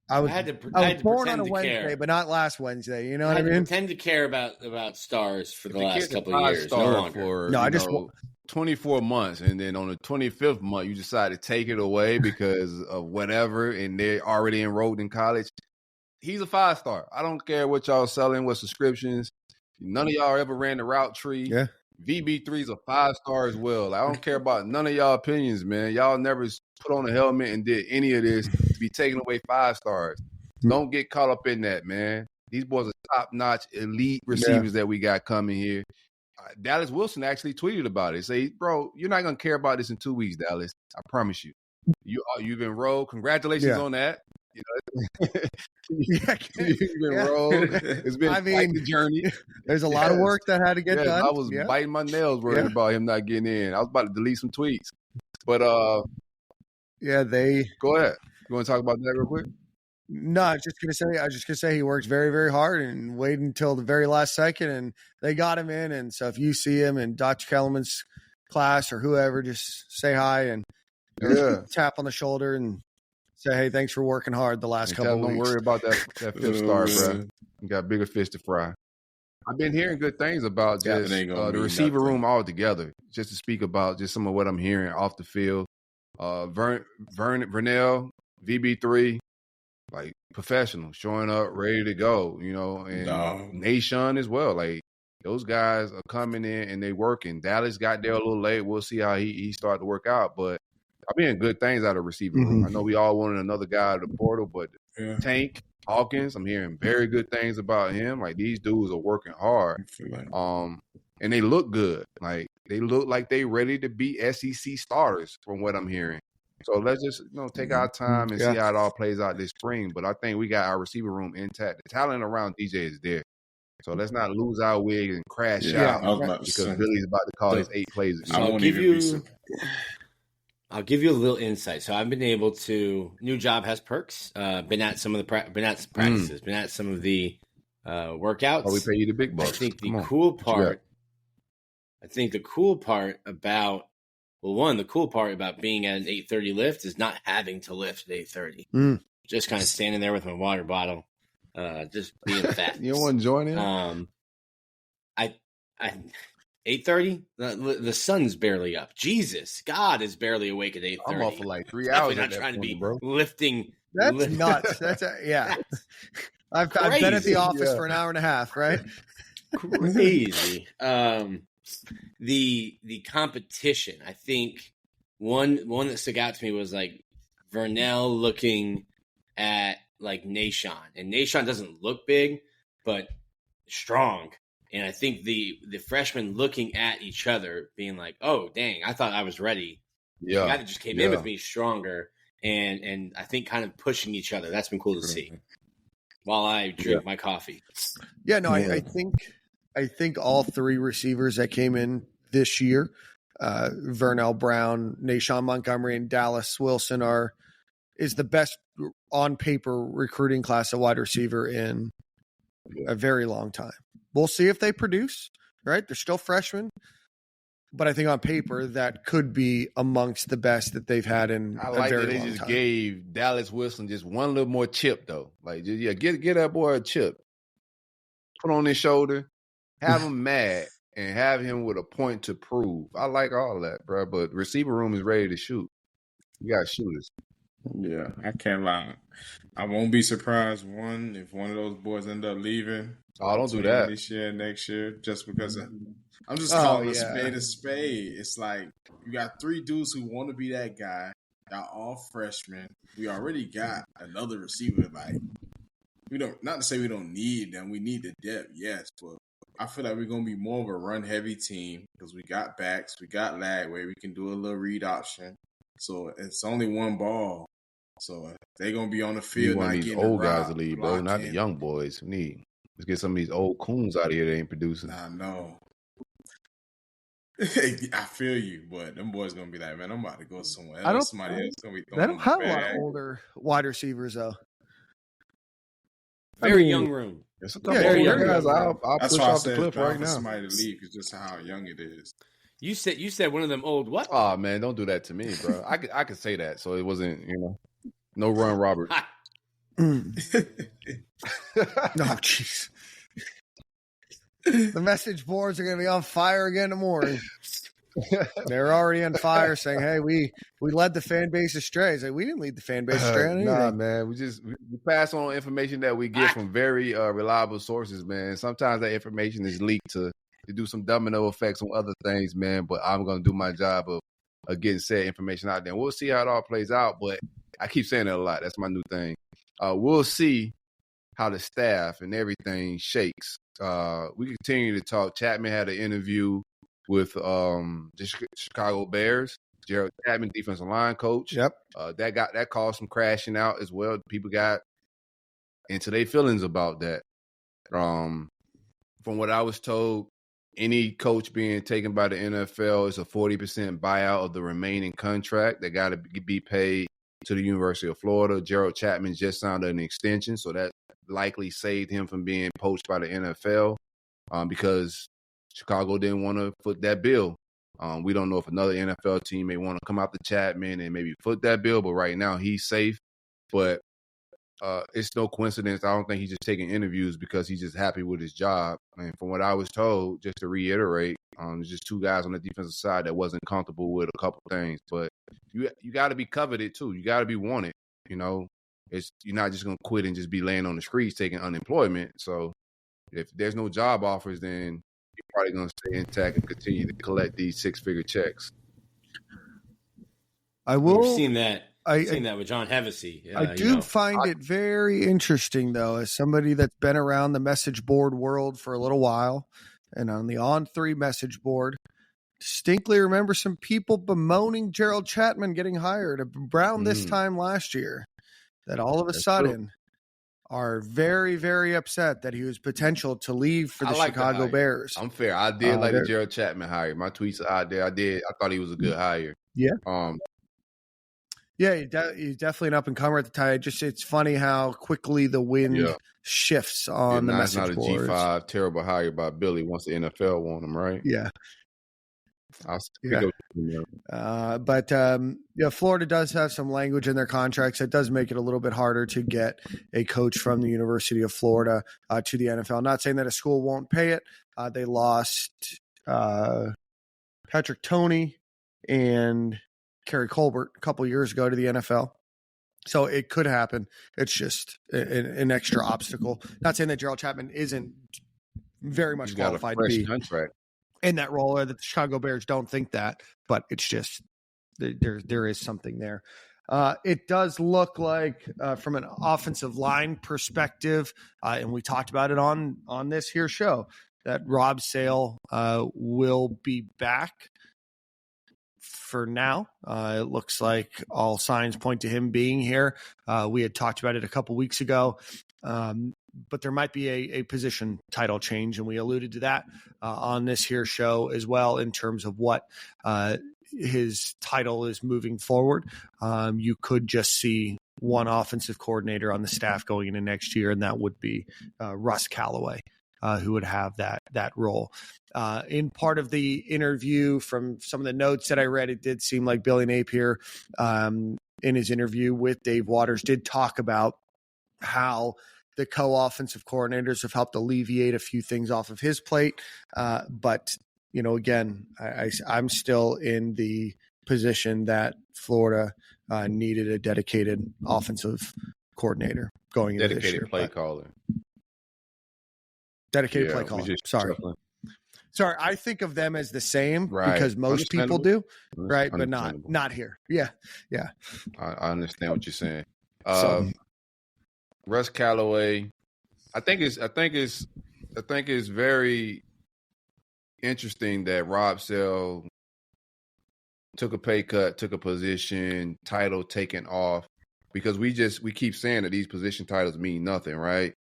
I was born on a Wednesday, but not last Wednesday. You know what I mean? Pretend to care about stars for the last couple of years. No longer. I just 24 months, and then on the 25th month, you decide to take it away because of whatever, and they're already enrolled in college. He's a 5-star. I don't care what y'all selling, what subscriptions. None of y'all ever ran the route tree. Yeah. VB3's a 5-star as well. I don't care about none of y'all opinions, man. Y'all never put on a helmet and did any of this to be taking away 5 stars. Don't get caught up in that, man. These boys are top-notch elite receivers that we got coming here. Dallas Wilson actually tweeted about it. Say, bro, you're not gonna care about this in 2 weeks, Dallas. I promise you. You've enrolled. Congratulations on that. You know, you've enrolled. It's been quite the journey. There's a lot of work that had to get done. I was biting my nails worried about him not getting in. I was about to delete some tweets. But go ahead. You want to talk about that real quick? No, I was just gonna say he worked very, very hard and waited until the very last second, and they got him in. And so if you see him in Dr. Kellerman's class or whoever, just say hi and tap on the shoulder and say, hey, thanks for working hard the last couple of weeks. Don't worry about that fifth star, bro. You got bigger fish to fry. I've been hearing good things about just the receiver room altogether. Just to speak about just some of what I'm hearing off the field. Vernell, VB3, like professional, showing up, ready to go, you know, and Nation as well. Like those guys are coming in and they working. Dallas got there a little late. We'll see how he started to work out, but I've been good things out of receiver room. I know we all wanted another guy out of the portal, but Tank Hawkins, I'm hearing very good things about him. Like these dudes are working hard, and they look good. Like they look like they ready to be SEC starters from what I'm hearing. So let's just take our time and see how it all plays out this spring. But I think we got our receiver room intact. The talent around DJ is there. So let's not lose our wig and crash out because Billy's about to call his 8 plays again. I'll give you a little insight. So I've been able to. New job has perks. Been at some of the practices. Been at some of the workouts. Oh, we pay you the big bucks. I think the cool part. I think the cool part about the cool part about being at an 8:30 lift is not having to lift at 8:30. Just kind of standing there with my water bottle, just being fat. You don't want to join in? I 8:30. The sun's barely up. Jesus, God is barely awake at 8:30. I'm off for like 3 hours. Not trying to be lifting. That's nuts. That's I've been at the office for an hour and a half. Right? Crazy. The competition. I think one that stuck out to me was like Vernell looking at like Nation, and Nation doesn't look big, but strong. And I think the freshmen looking at each other, being like, "Oh, dang! I thought I was ready." Yeah, the guy that just came in with me stronger, and I think kind of pushing each other. That's been cool to see. While I drink my coffee. Yeah, no, I think all 3 receivers that came in this year, Vernell Brown, Nation Montgomery, and Dallas Wilson is the best on paper recruiting class of wide receiver in a very long time. We'll see if they produce, right? They're still freshmen. But I think on paper, that could be amongst the best that they've had in a very long time. I like that they just gave Dallas Wilson just one little more chip, though. Like, get that boy a chip. Put on his shoulder, have him mad, and have him with a point to prove. I like all of that, bro. But receiver room is ready to shoot. You got shooters. Yeah, I can't lie. I won't be surprised, if one of those boys end up leaving. Oh, don't do that. This year, next year, just because I'm just calling a spade a spade. It's like you got 3 dudes who want to be that guy. Y'all all freshmen. We already got another receiver. Like not to say we don't need them. We need the depth, yes, but I feel like we're gonna be more of a run heavy team because we got backs, we got Lagway, we can do a little read option. So it's only one ball. So they're gonna be on the field. Not these old guys to lead, bro. Not the young boys. Let's get some of these old coons out of here that ain't producing. I know. I feel you, but them boys gonna be like, man, I'm about to go somewhere else. Somebody else gonna be throwing. They don't have a lot of older wide receivers though. Very young room. Very young guys. I'll push off the cliff right now. Somebody to leave is just how young it is. You said one of them old what? Oh man, don't do that to me, bro. I could say that, so it wasn't no run Robert. No, jeez. The message boards are going to be on fire again in the morning. They're already on fire saying, hey, we led the fan base astray. Like, we didn't lead the fan base astray. Nah, man. We pass on information that we get from very reliable sources, man. Sometimes that information is leaked to do some domino effects on other things, man. But I'm going to do my job of getting said information out there. And we'll see how it all plays out. But I keep saying that a lot. That's my new thing. We'll see how the staff and everything shakes. We continue to talk. Chapman had an interview with the Chicago Bears. Gerald Chapman, defensive line coach. Yep. That caused some crashing out as well. People got into their feelings about that. From what I was told, any coach being taken by the NFL is a 40% buyout of the remaining contract. They got to be paid to the University of Florida. Gerald Chapman just signed an extension, so that likely saved him from being poached by the NFL because Chicago didn't want to foot that bill. We don't know if another NFL team may want to come out to Chapman and maybe foot that bill, but right now he's safe. But it's no coincidence. I don't think he's just taking interviews because he's just happy with his job. And from what I was told, just to reiterate, there's just two guys on the defensive side that wasn't comfortable with a couple things. But you got to be coveted too. You got to be wanted. You know, you're not just gonna quit and just be laying on the streets taking unemployment. So if there's no job offers, then you're probably gonna stay intact and continue to collect these 6-figure checks. We've seen that. I've seen that with John Hevesy. I do find it very interesting, though, as somebody that's been around the message board world for a little while and on the On3 message board, distinctly remember some people bemoaning Gerald Chapman getting hired around this time last year, that all of a sudden are very, very upset that he was potential to leave for the Chicago Bears. I'm fair. I did like the Gerald Chapman hire. My tweets are out there. I thought he was a good hire. Yeah. Yeah, he's definitely an up-and-comer at the time. It's funny how quickly the wind shifts on the message boards. It's not a G5 terrible hire by Billy once the NFL want him, right? Yeah. But Florida does have some language in their contracts that does make it a little bit harder to get a coach from the University of Florida to the NFL. Not saying that a school won't pay it. They lost Patrick Toney and Kerry Colbert a couple years ago to the NFL. So it could happen. It's just an extra obstacle. Not saying that Gerald Chapman isn't very much qualified to be in that role, or that the Chicago Bears don't think that, but it's just there is something there. It does look like from an offensive line perspective, and we talked about it on this here show, that Rob Sale will be back. For now, it looks like all signs point to him being here. We had talked about it a couple weeks ago, but there might be a position title change, and we alluded to that on this here show as well in terms of what his title is moving forward. You could just see one offensive coordinator on the staff going into next year, and that would be Russ Callaway. Who would have that role. In part of the interview, from some of the notes that I read, it did seem like Billy Napier, in his interview with Dave Waters, did talk about how the co-offensive coordinators have helped alleviate a few things off of his plate. But, again, I'm still in the position that Florida needed a dedicated offensive coordinator going into this year. Dedicated play caller. Dedicated play caller. Sorry, I think of them as the same because most people do, right? But not here. Yeah. I understand what you're saying. Russ Callaway, I think it's very interesting that Rob Sale took a pay cut, took a position, title taken off, because we keep saying that these position titles mean nothing, right?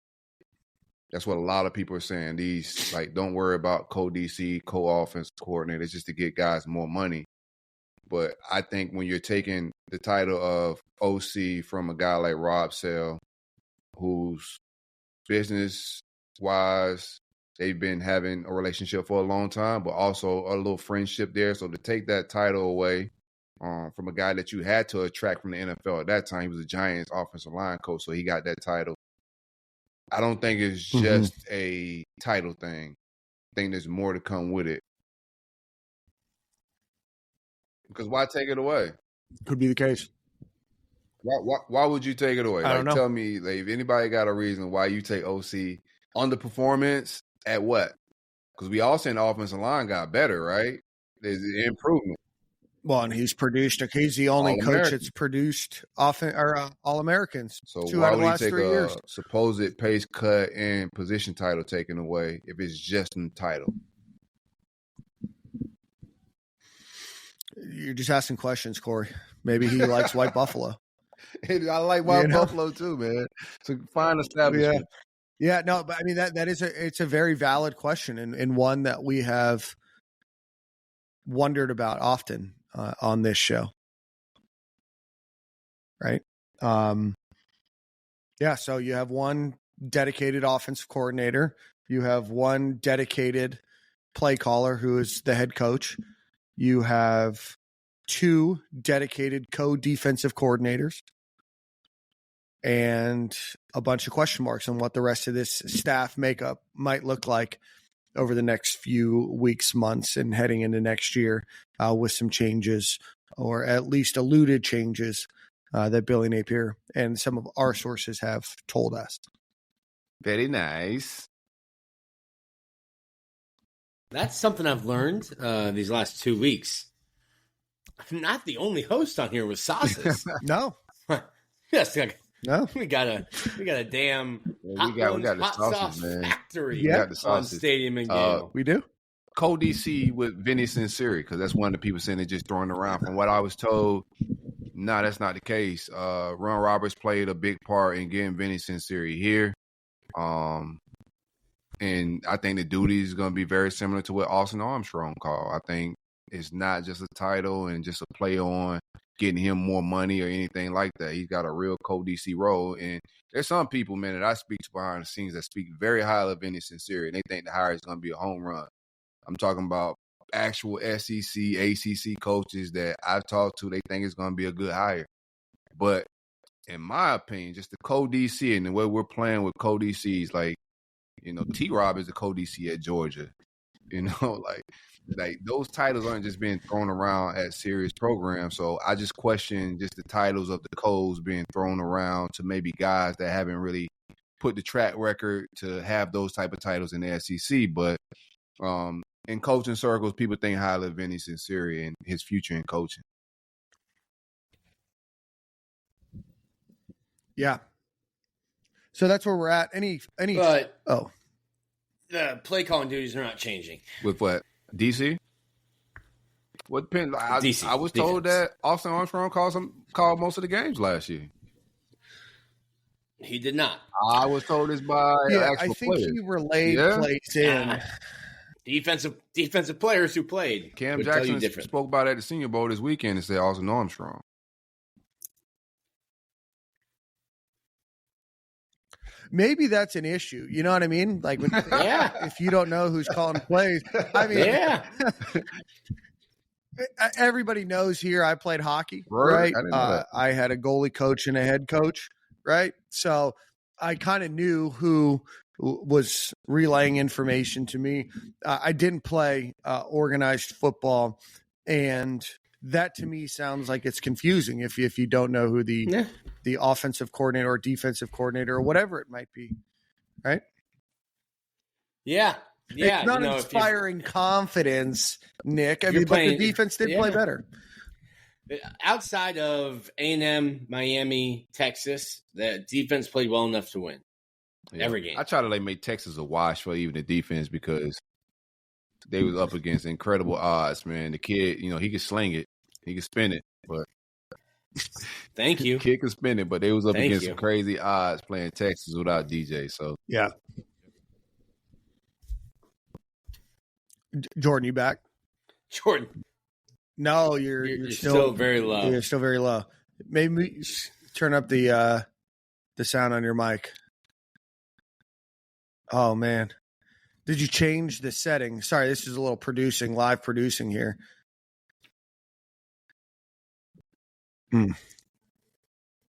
That's what a lot of people are saying. These, don't worry about co-DC, co-offense coordinators, just to get guys more money. But I think when you're taking the title of OC from a guy like Rob Sale, who's business-wise, they've been having a relationship for a long time, but also a little friendship there. So to take that title away from a guy that you had to attract from the NFL at that time, he was a Giants offensive line coach, so he got that title. I don't think it's just a title thing. I think there's more to come with it. Because why take it away? Could be the case. Why would you take it away? I don't know. Tell me, if anybody got a reason why you take OC underperformance at what? Because we all saying the offensive line got better, right? There's an improvement. Well, and he's produced. He's the only coach that's produced All-Americans. So 2 why out of would the he last take 3 years. supposed pace cut and position title taken away if it's just in title? You're just asking questions, Corey. Maybe he likes White Buffalo. I like White Buffalo too, man. It's a fine establishment. Yeah. No, but I mean it's a very valid question and one that we have wondered about often on this show. Right. So you have one dedicated offensive coordinator. You have one dedicated play caller who is the head coach. You have 2 dedicated co-defensive coordinators and a bunch of question marks on what the rest of this staff makeup might look like over the next few weeks, months, and heading into next year with some changes, or at least alluded changes that Billy Napier and some of our sources have told us. Very nice. That's something I've learned these last 2 weeks. I'm not the only host on here with sauces. No. Yes, no. We got a damn we got the hot sauces, sauce man. factory. We got the on sauces. Stadium and Gale. We do. Co-DC with Vinny Sinceri, because that's one of the people saying they're just throwing around. From what I was told, no, that's not the case. Ron Roberts played a big part in getting Vinny Sinceri here. And I think the duty is going to be very similar to what Austin Armstrong called. I think it's not just a title and just a play on getting him more money or anything like that. He's got a real co-DC role. And there's some people, man, that I speak to behind the scenes that speak very highly of Vinny Sinceri, and they think the hire is going to be a home run. I'm talking about actual SEC, ACC coaches that I've talked to. They think it's going to be a good hire. But in my opinion, just the co-DC and the way we're playing with co-DCs, like, T-Rob is a co-DC at Georgia. Like those titles aren't just being thrown around at serious programs. So I just question just the titles of the codes being thrown around to maybe guys that haven't really put the track record to have those type of titles in the SEC. But in coaching circles, people think highly of Vinny Sinceri and his future in coaching. Yeah. So that's where we're at. The play calling duties are not changing. With what? DC? What depends? DC. I was told that Austin Armstrong called most of the games last year. He did not. I was told this by actual I think players. he relayed plays in. Defensive players who played. Cam Jackson spoke about it at the Senior Bowl this weekend and said Austin Armstrong. Maybe that's an issue. You know what I mean? Like, if you don't know who's calling plays, I mean, everybody knows here I played hockey, right? I had a goalie coach and a head coach, right? So I kind of knew who was relaying information to me. I didn't play organized football, and that to me sounds like it's confusing if you don't know who the offensive coordinator or defensive coordinator or whatever it might be, right? Yeah. It's not inspiring confidence, Nick. I mean, but the defense did play better. Outside of A&M, Miami, Texas, the defense played well enough to win every game. I try to make Texas a wash for even the defense because they was up against incredible odds, man. The kid, he could sling it. He could spin it, but thank you. The kid could spin it, but they was up against some crazy odds playing Texas without DJ. So yeah. Jordan, you back? Jordan. No, you're still very low. You're still very low. Maybe turn up the sound on your mic. Oh man. Did you change the setting? Sorry, this is a little live producing here.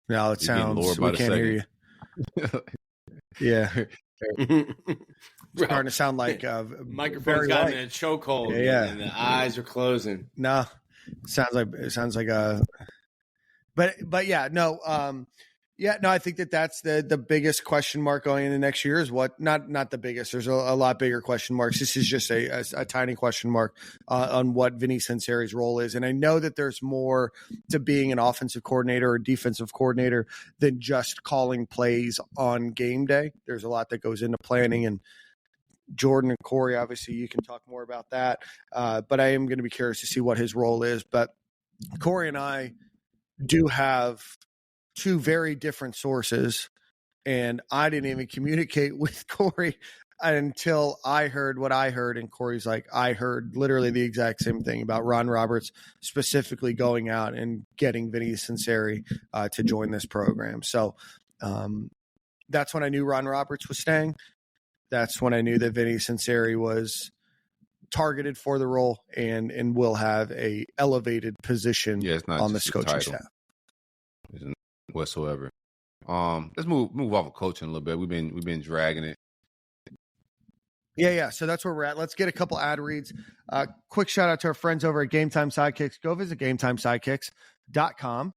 No, it sounds, we can't hear you. Yeah. It's starting to sound like microphone's got in a chokehold. And the eyes are closing. No, it sounds like but yeah, no. Yeah, no, I think that's the biggest question mark going into next year is what, not the biggest. There's a lot bigger question marks. This is just a tiny question mark on what Vinny Sanseri's role is. And I know that there's more to being an offensive coordinator or defensive coordinator than just calling plays on game day. There's a lot that goes into planning, and Jordan and Corey, obviously you can talk more about that. But I am going to be curious to see what his role is. But Corey and I do have two very different sources, and I didn't even communicate with Corey until I heard what I heard. And Corey's like, I heard literally the exact same thing about Ron Roberts specifically going out and getting Vinny Sanseri to join this program. So that's when I knew Ron Roberts was staying. That's when I knew that Vinny Sanseri was targeted for the role and will have a elevated position on this coaching staff. Whatsoever. Let's move off of coaching a little bit. We've been dragging it. Yeah. So that's where we're at. Let's get a couple ad reads. Quick shout out to our friends over at Game Time Sidekicks. Go visit GameTimeSidekicks.com.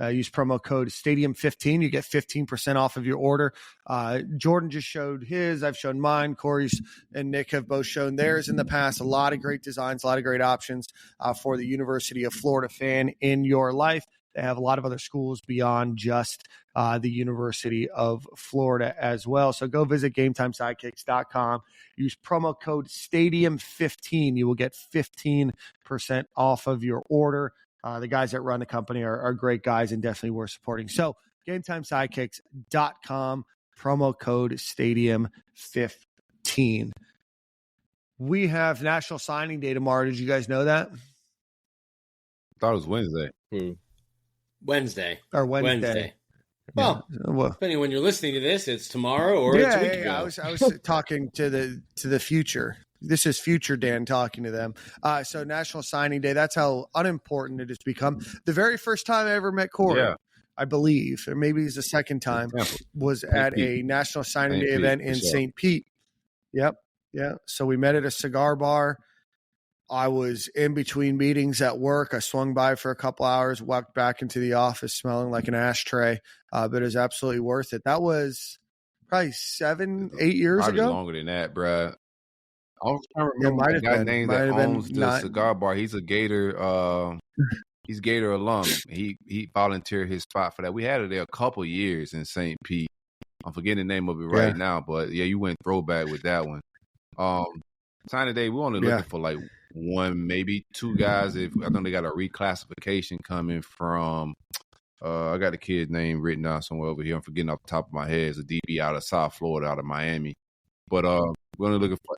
Use promo code Stadium15. You get 15% off of your order. Jordan just showed his. I've shown mine. Corey's and Nick have both shown theirs in the past. A lot of great designs, a lot of great options for the University of Florida fan in your life. They have a lot of other schools beyond just the University of Florida as well. So go visit GameTimeSidekicks.com. Use promo code Stadium15. You will get 15% off of your order. The guys that run the company are great guys and definitely worth supporting. So GameTimeSidekicks.com, promo code Stadium15. We have National Signing Day tomorrow. Did you guys know that? I thought it was Wednesday. Wednesday. Well, depending when you're listening to this, it's tomorrow or it's a week ago. I was talking to the future. This is future Dan talking to them. So National Signing Day, that's how unimportant it has become. The very first time I ever met Corey, I believe, or maybe it's the second time, was at a National Signing Day event in St. Pete. Yep. Yeah. So we met at a cigar bar. I was in between meetings at work. I swung by for a couple hours, walked back into the office smelling like an ashtray, but it was absolutely worth it. That was probably 7-8 years ago. Longer than that, bro. I was trying to remember the guy name that owns the cigar bar. He's a Gator. He's Gator alum. He volunteered his spot for that. We had it there a couple years in St. Pete. I'm forgetting the name of it right now, but yeah, you went throwback with that one. Signing Day, we're only looking for like one, maybe two guys. I think they got a reclassification coming from. I got the kid's name written down somewhere over here. I'm forgetting off the top of my head. It's a DB out of South Florida, out of Miami. But we're only looking for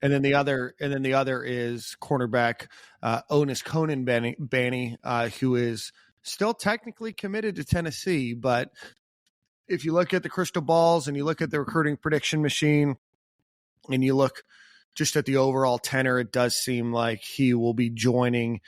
And then the other is cornerback Onis Conan Banny, who is still technically committed to Tennessee. But if you look at the crystal balls and you look at the recruiting prediction machine and you look just at the overall tenor, it does seem like he will be joining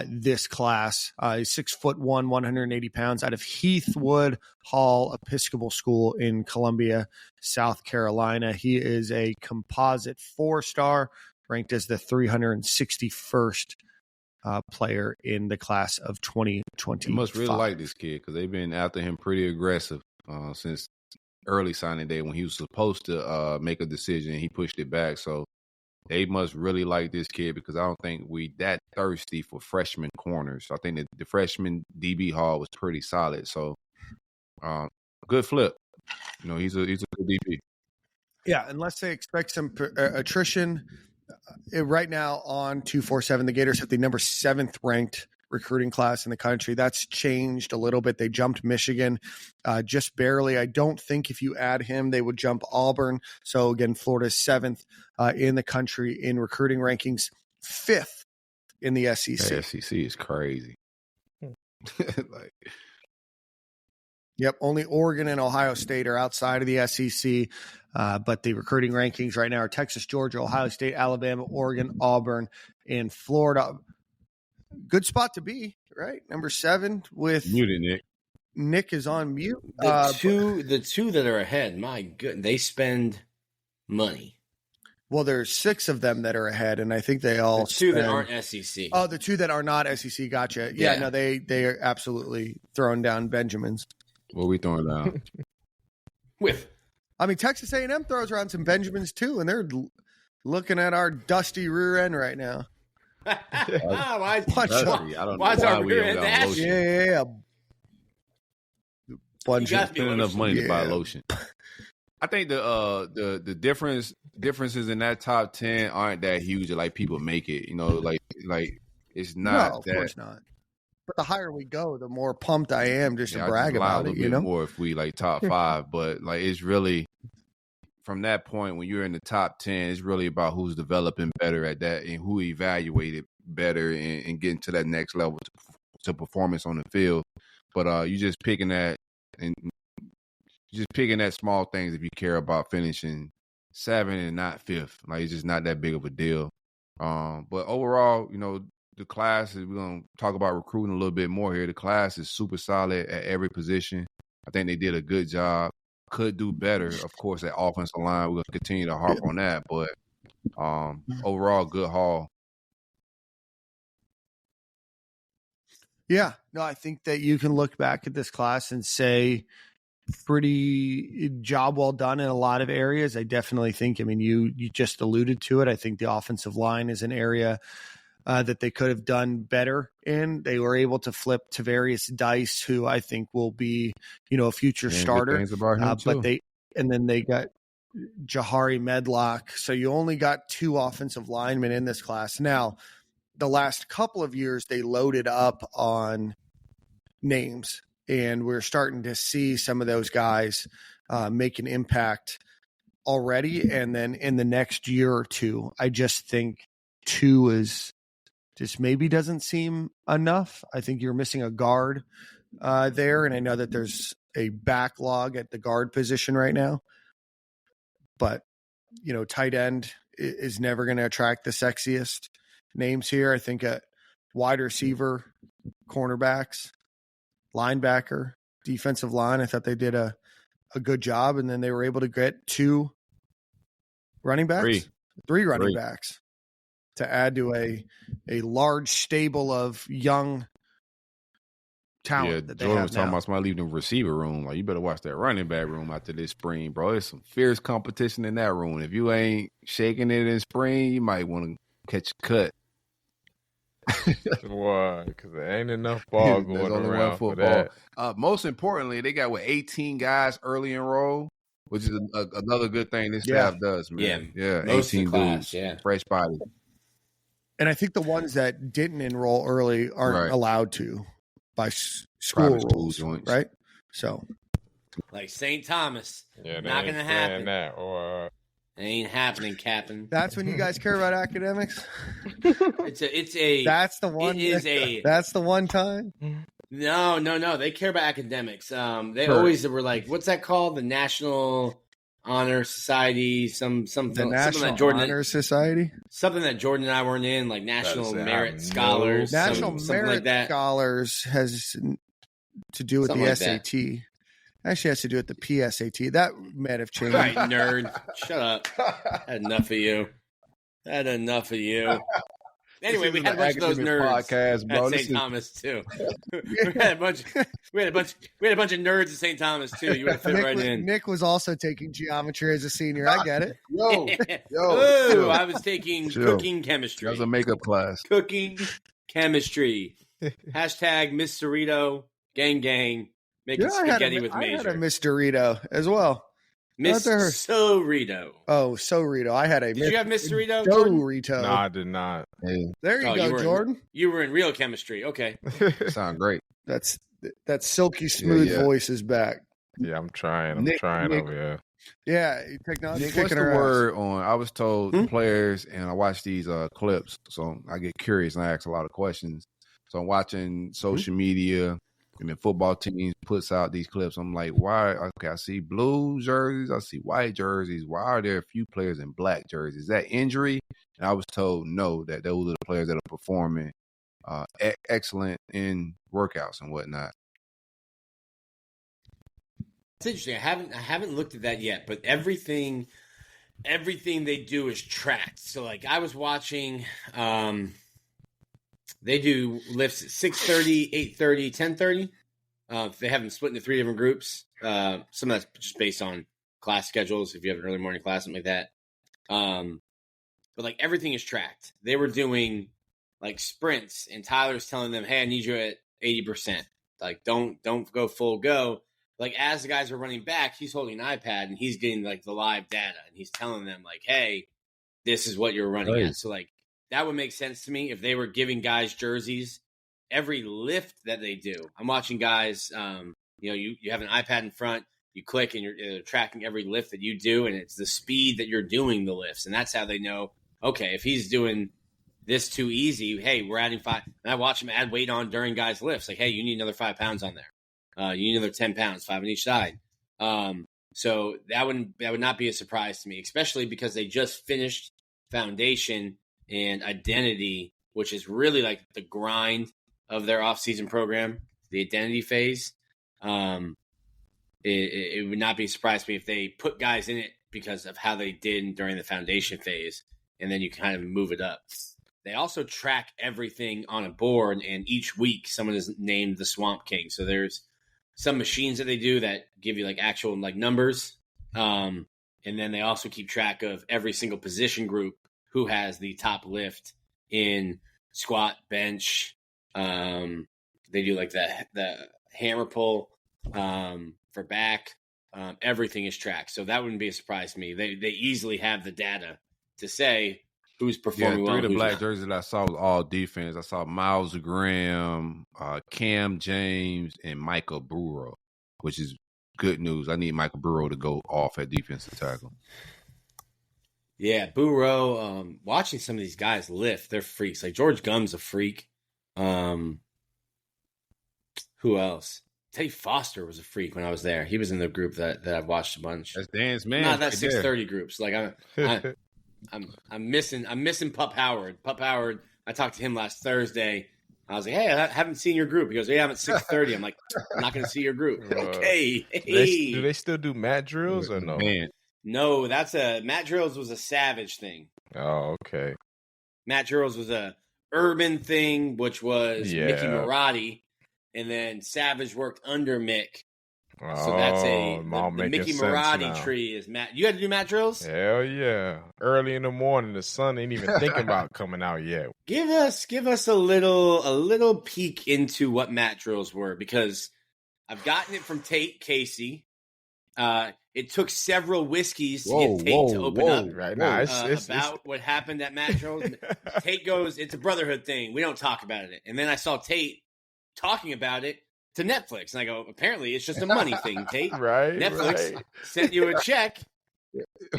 this class. He's 6'1", 180 pounds, out of Heathwood Hall Episcopal School in Columbia, South Carolina. He is a composite 4-star, ranked as the 361st player in the class of 2020. You must really like this kid because they've been after him pretty aggressive since early signing day when he was supposed to make a decision. He pushed it back. So they must really like this kid because I don't think we that thirsty for freshman corners. I think that the freshman DB Hall was pretty solid. So good flip. You know, he's a good DB. Yeah, unless they expect some attrition. Right now on 247, the Gators have the number 7th ranked recruiting class in the country. That's changed a little bit. They jumped Michigan just barely. I don't think if you add him, they would jump Auburn. So again, Florida's 7th in the country in recruiting rankings, 5th in the SEC. The SEC is crazy. Yep, only Oregon and Ohio State are outside of the SEC, but the recruiting rankings right now are Texas, Georgia, Ohio State, Alabama, Oregon, Auburn, and Florida. Good spot to be, right? Number 7 with muted Nick. Nick is on mute. The two that are ahead, my goodness, they spend money. Well, there's 6 of them that are ahead, and I think they all the 2 that aren't SEC. Oh, the 2 that are not SEC. Gotcha. Yeah. No, they are absolutely throwing down Benjamins. What we throwing down? I mean, Texas A&M throws around some Benjamins too, and they're looking at our dusty rear end right now. Why is our rear end ashy? Yeah. Bunch of spending enough money to buy lotion. I think the differences in that top 10 aren't that huge that like people make it. You know, like it's not. No, of course not. But the higher we go, the more pumped I am just to brag about it. You know, more if we like top 5, but like it's really from that point when you're in the top 10, it's really about who's developing better at that and who evaluated better and getting to that next level to performance on the field. But you just picking that. And just picking at small things if you care about finishing 7 and not 5th. Like, it's just not that big of a deal. But overall, you know, the class is, we're going to talk about recruiting a little bit more here. The class is super solid at every position. I think they did a good job. Could do better, of course, at offensive line. We're going to continue to harp on that. But overall, good haul. Yeah, no, I think that you can look back at this class and say pretty job well done in a lot of areas. I definitely think, I mean, you just alluded to it. I think the offensive line is an area that they could have done better in. They were able to flip Tavarius Dice, who I think will be, you know, a future starter. But they got Jahari Medlock. So you only got 2 offensive linemen in this class. Now, the last couple of years, they loaded up on names, and we're starting to see some of those guys make an impact already. And then in the next year or two, I just think 2 is just maybe doesn't seem enough. I think you're missing a guard there. And I know that there's a backlog at the guard position right now, but you know, tight end is never going to attract the sexiest names here. I think at wide receiver, cornerbacks, linebacker, defensive line, I thought they did a good job. And then they were able to get 2 running backs, 3 running backs to add to a large stable of young talent that they Jordan have was talking now. about somebody leaving the receiver room. Like, you better watch that running back room after this spring, bro. There's some fierce competition in that room. If you ain't shaking it in spring, you might want to catch a cut. Why? Because there ain't enough ball going around for that. Most importantly, they got 18 guys early enrolled, which is another good thing this staff does, man. Yeah, 18 dudes, fresh body. And I think the ones that didn't enroll early aren't allowed to by school rules, right? So, like St. Thomas, not going to happen. That, or ain't happening, Captain. That's when you guys care about academics. That's the one. That's the one time. No. They care about academics. They always were like, what's that called? The National Honor Society. The National Honor Society. Something that Jordan and I weren't in, like National Merit Scholars. National Merit Scholars has to do with the SAT. Actually has to do with the PSAT. That might have changed. All right, nerd. Shut up. Had enough of you. Anyway, we had a bunch of those nerds at St. Thomas too. we had a bunch of nerds at St. Thomas too. You would have fit right in. Nick was also taking geometry as a senior. I get it. Yo. I was taking cooking chemistry. That was a makeup class. Cooking chemistry. Hashtag Miss Cerrito. Gang. Making spaghetti with Major. I had a Miss Dorito as well. Miss Cerrito. Oh, Cerrito. I had a. Did you have Miss Cerrito? Dorito. No, I did not. Hey. There you go, Jordan. You were in real chemistry. Okay. Sound great. That silky smooth voice is back. Yeah, I'm trying. I'm trying over here. Yeah, technology. Nick, what's the word on? I was told the players, and I watch these clips, so I get curious and I ask a lot of questions. So I'm watching social media. And then football teams puts out these clips. I'm like, why? Okay, I see blue jerseys. I see white jerseys. Why are there a few players in black jerseys? Is that injury? And I was told no, that those are the players that are performing excellent in workouts and whatnot. It's interesting. I haven't looked at that yet, but everything they do is tracked. So like I was watching they do lifts at 6:30, 8:30, 10:30. They have them split into 3 different groups. Some of that's just based on class schedules. If you have an early morning class, something like that. But like everything is tracked. They were doing like sprints, and Tyler's telling them, "Hey, I need you at 80%. Like, don't go full go." Like as the guys are running back, he's holding an iPad and he's getting like the live data, and he's telling them like, "Hey, this is what you're running at." So like that would make sense to me if they were giving guys jerseys every lift that they do. I'm watching guys. You have an iPad in front. You click and you're tracking every lift that you do, and it's the speed that you're doing the lifts, and that's how they know. Okay, if he's doing this too easy, hey, we're adding 5. And I watch him add weight on during guys' lifts. Like, hey, you need another 5 pounds on there. You need another 10 pounds, 5 on each side. So that would not be a surprise to me, especially because they just finished foundation and identity, which is really like the grind of their off-season program, the identity phase. It would not be a surprise to me if they put guys in it because of how they did during the foundation phase, and then you kind of move it up. They also track everything on a board, and each week someone is named the Swamp King. So there's some machines that they do that give you like actual like numbers. And then they also keep track of every single position group who has the top lift in squat, bench. They do like the hammer pull for back. Everything is tracked. So that wouldn't be a surprise to me. They easily have the data to say who's performing well. 3 of the black jerseys that I saw was all defense. I saw Miles Graham, Cam James, and Michael Burrow, which is good news. I need Michael Burrow to go off at defensive tackle. Yeah, Burrow. Watching some of these guys lift, they're freaks. Like George Gumm's a freak. Who else? Tate Foster was a freak when I was there. He was in the group that I've watched a bunch. That's Dan's man. Not that 630 groups. Like I'm missing Pup Howard. Pup Howard. I talked to him last Thursday. I was like, "Hey, I haven't seen your group." He goes, "Yeah, I'm at 6:30." I'm like, "I'm not going to see your group." Okay. Do they still do mat drills or no? Man. No, mat drills was a Savage thing. Oh, okay. Mat drills was a urban thing, which was Mickey Marotti. And then Savage worked under Mick. So that's the Mickey Marotti tree is Matt. You had to do mat drills? Hell yeah. Early in the morning, the sun ain't even thinking about coming out yet. Give us a little peek into what mat drills were, because I've gotten it from Tate Casey. It took several whiskeys to get Tate to open up right now about what happened at mat drills. Tate goes, "It's a brotherhood thing. We don't talk about it." And then I saw Tate talking about it to Netflix, and I go, apparently it's just a money thing, Tate. Right. Netflix sent you a check,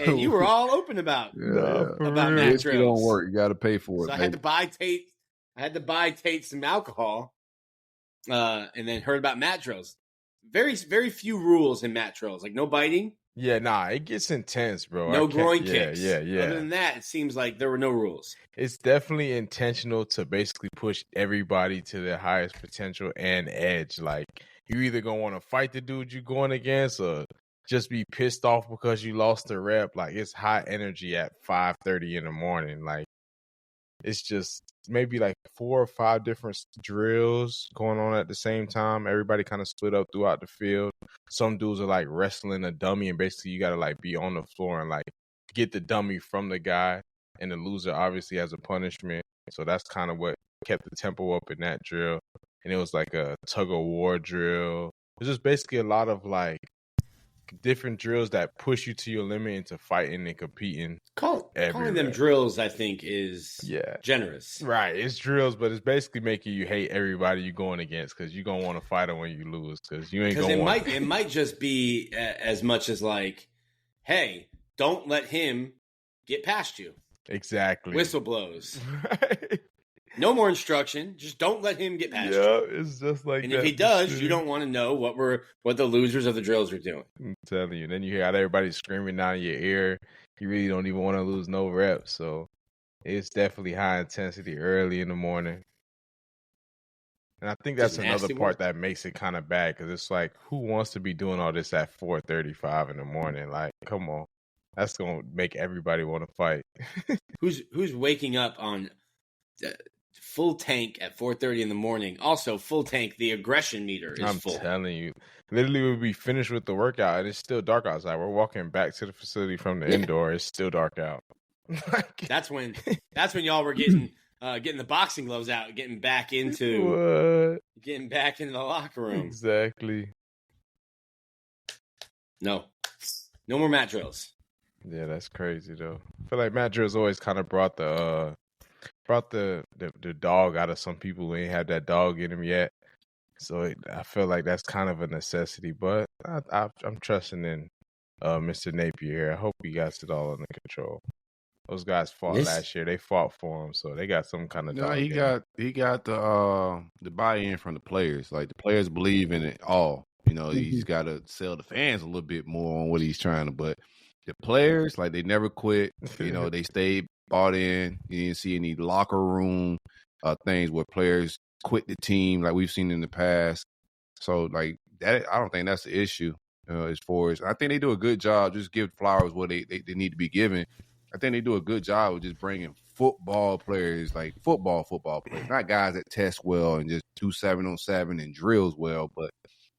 and you were all open about mat drills. Don't work. You got to pay for it. So I had to buy Tate some alcohol, and then heard about mat drills. Very, very few rules in mat drills, like no biting. Yeah, nah, it gets intense, bro. No groin kicks. Yeah. Other than that, it seems like there were no rules. It's definitely intentional to basically push everybody to their highest potential and edge. Like, you either gonna want to fight the dude you're going against, or just be pissed off because you lost the rep. Like, it's high energy at 5:30 in the morning. Like, it's just maybe like 4 or 5 different drills going on at the same time. Everybody kind of split up throughout the field. Some dudes are like wrestling a dummy, and basically you got to like be on the floor and like get the dummy from the guy, and the loser obviously has a punishment. So that's kind of what kept the tempo up in that drill. And it was like a tug of war drill. It was just basically a lot of like different drills that push you to your limit into fighting and competing. Calling them drills, I think, is generous. Right. It's drills, but it's basically making you hate everybody you're going against, because you're going to want to fight them when you lose, because you ain't going to want it might just be as much as like, hey, don't let him get past you. Exactly. Whistle blows. Right. No more instruction. Just don't let him get past you. Yeah, it's just like and that. And if he does, you don't want to know what the losers of the drills are doing. I'm telling you. Then you hear out everybody screaming down in your ear. You really don't even want to lose no reps. So it's definitely high intensity early in the morning. And I think that's another part that makes it kind of bad, because it's like, who wants to be doing all this at 4:35 in the morning? Like, come on. That's going to make everybody want to fight. Who's waking up on full tank at 4:30 in the morning. Also, full tank, the aggression meter is full. I'm telling you. Literally, we'll be finished with the workout, and it's still dark outside. We're walking back to the facility from the indoor. It's still dark out. That's when y'all were getting the boxing gloves out, getting back into the locker room. Exactly. No more mat drills. Yeah, that's crazy though. I feel like mat drills always kind of brought the dog out of some people who ain't had that dog in them yet. So I feel like that's kind of a necessity. But I'm trusting in Mr. Napier. I hope he got it all under control. Those guys fought last year. They fought for him, so they got some kind of. No, he got the buy-in from the players. Like the players believe in it all. You know, he's got to sell the fans a little bit more on what he's trying to. But the players, like, they never quit. You know, they stayed bought in. You didn't see any locker room things where players quit the team like we've seen in the past. So, like, that, I don't think that's the issue as far as – I think they do a good job. Just give flowers what they need to be given. I think they do a good job of just bringing football players, like football players, not guys that test well and just do 7-on-7 and drills well, but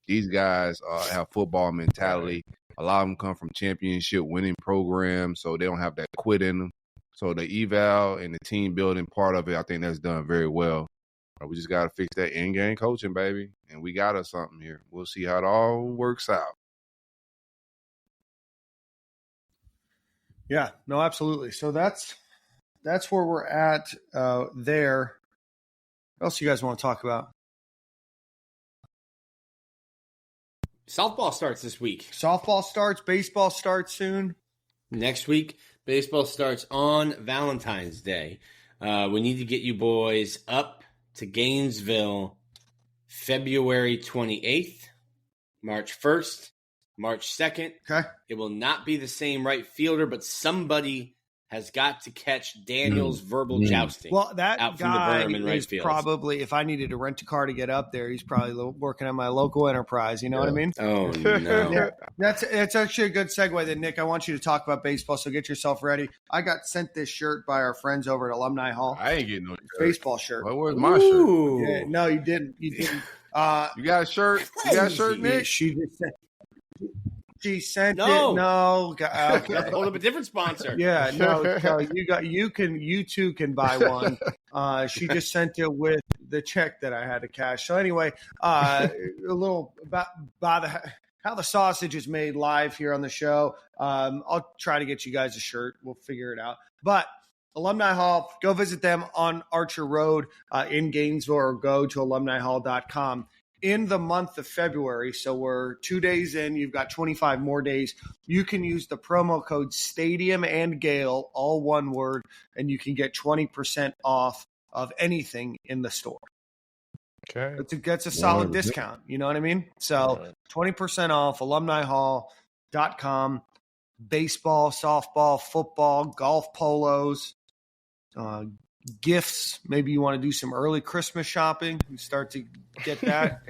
these guys have football mentality. A lot of them come from championship winning programs, so they don't have that quit in them. So the eval and the team building part of it, I think that's done very well. We just got to fix that in-game coaching, baby, and we got us something here. We'll see how it all works out. Yeah, no, absolutely. So that's where we're at there. What else you guys want to talk about? Softball starts this week. Softball starts. Baseball starts soon. Next week, baseball starts on Valentine's Day. We need to get you boys up to Gainesville February 28th, March 1st, March 2nd. Okay. It will not be the same right fielder, but somebody has got to catch Daniel's verbal jousting. Well, that out from guy the berm in right is field. probably, if I needed to rent a car to get up there, he's probably working at my local enterprise. You know what I mean? Oh, no. Yeah, it's actually a good segue then, Nick. I want you to talk about baseball, so get yourself ready. I got sent this shirt by our friends over at Alumni Hall. I ain't getting no shirt. Baseball shirt. Well, where's my shirt? Yeah, no, you didn't. You didn't. You got a shirt? You got a shirt, Nick? She sent No. it. No. Okay. Hold up a different sponsor. Yeah, no, you too can buy one. She just sent it with the check that I had to cash. So anyway, a little about how the sausage is made live here on the show. I'll try to get you guys a shirt. We'll figure it out. But Alumni Hall, go visit them on Archer Road in Gainesville, or go to alumnihall.com. In the month of February, so we're 2 days in, you've got 25 more days, you can use the promo code Stadium and Gale, all one word, and you can get 20% off of anything in the store. Okay. That's a solid discount. You know what I mean? So 20% off, alumnihall.com. Baseball, softball, football, golf polos, gifts. Maybe you want to do some early Christmas shopping. You start to get that,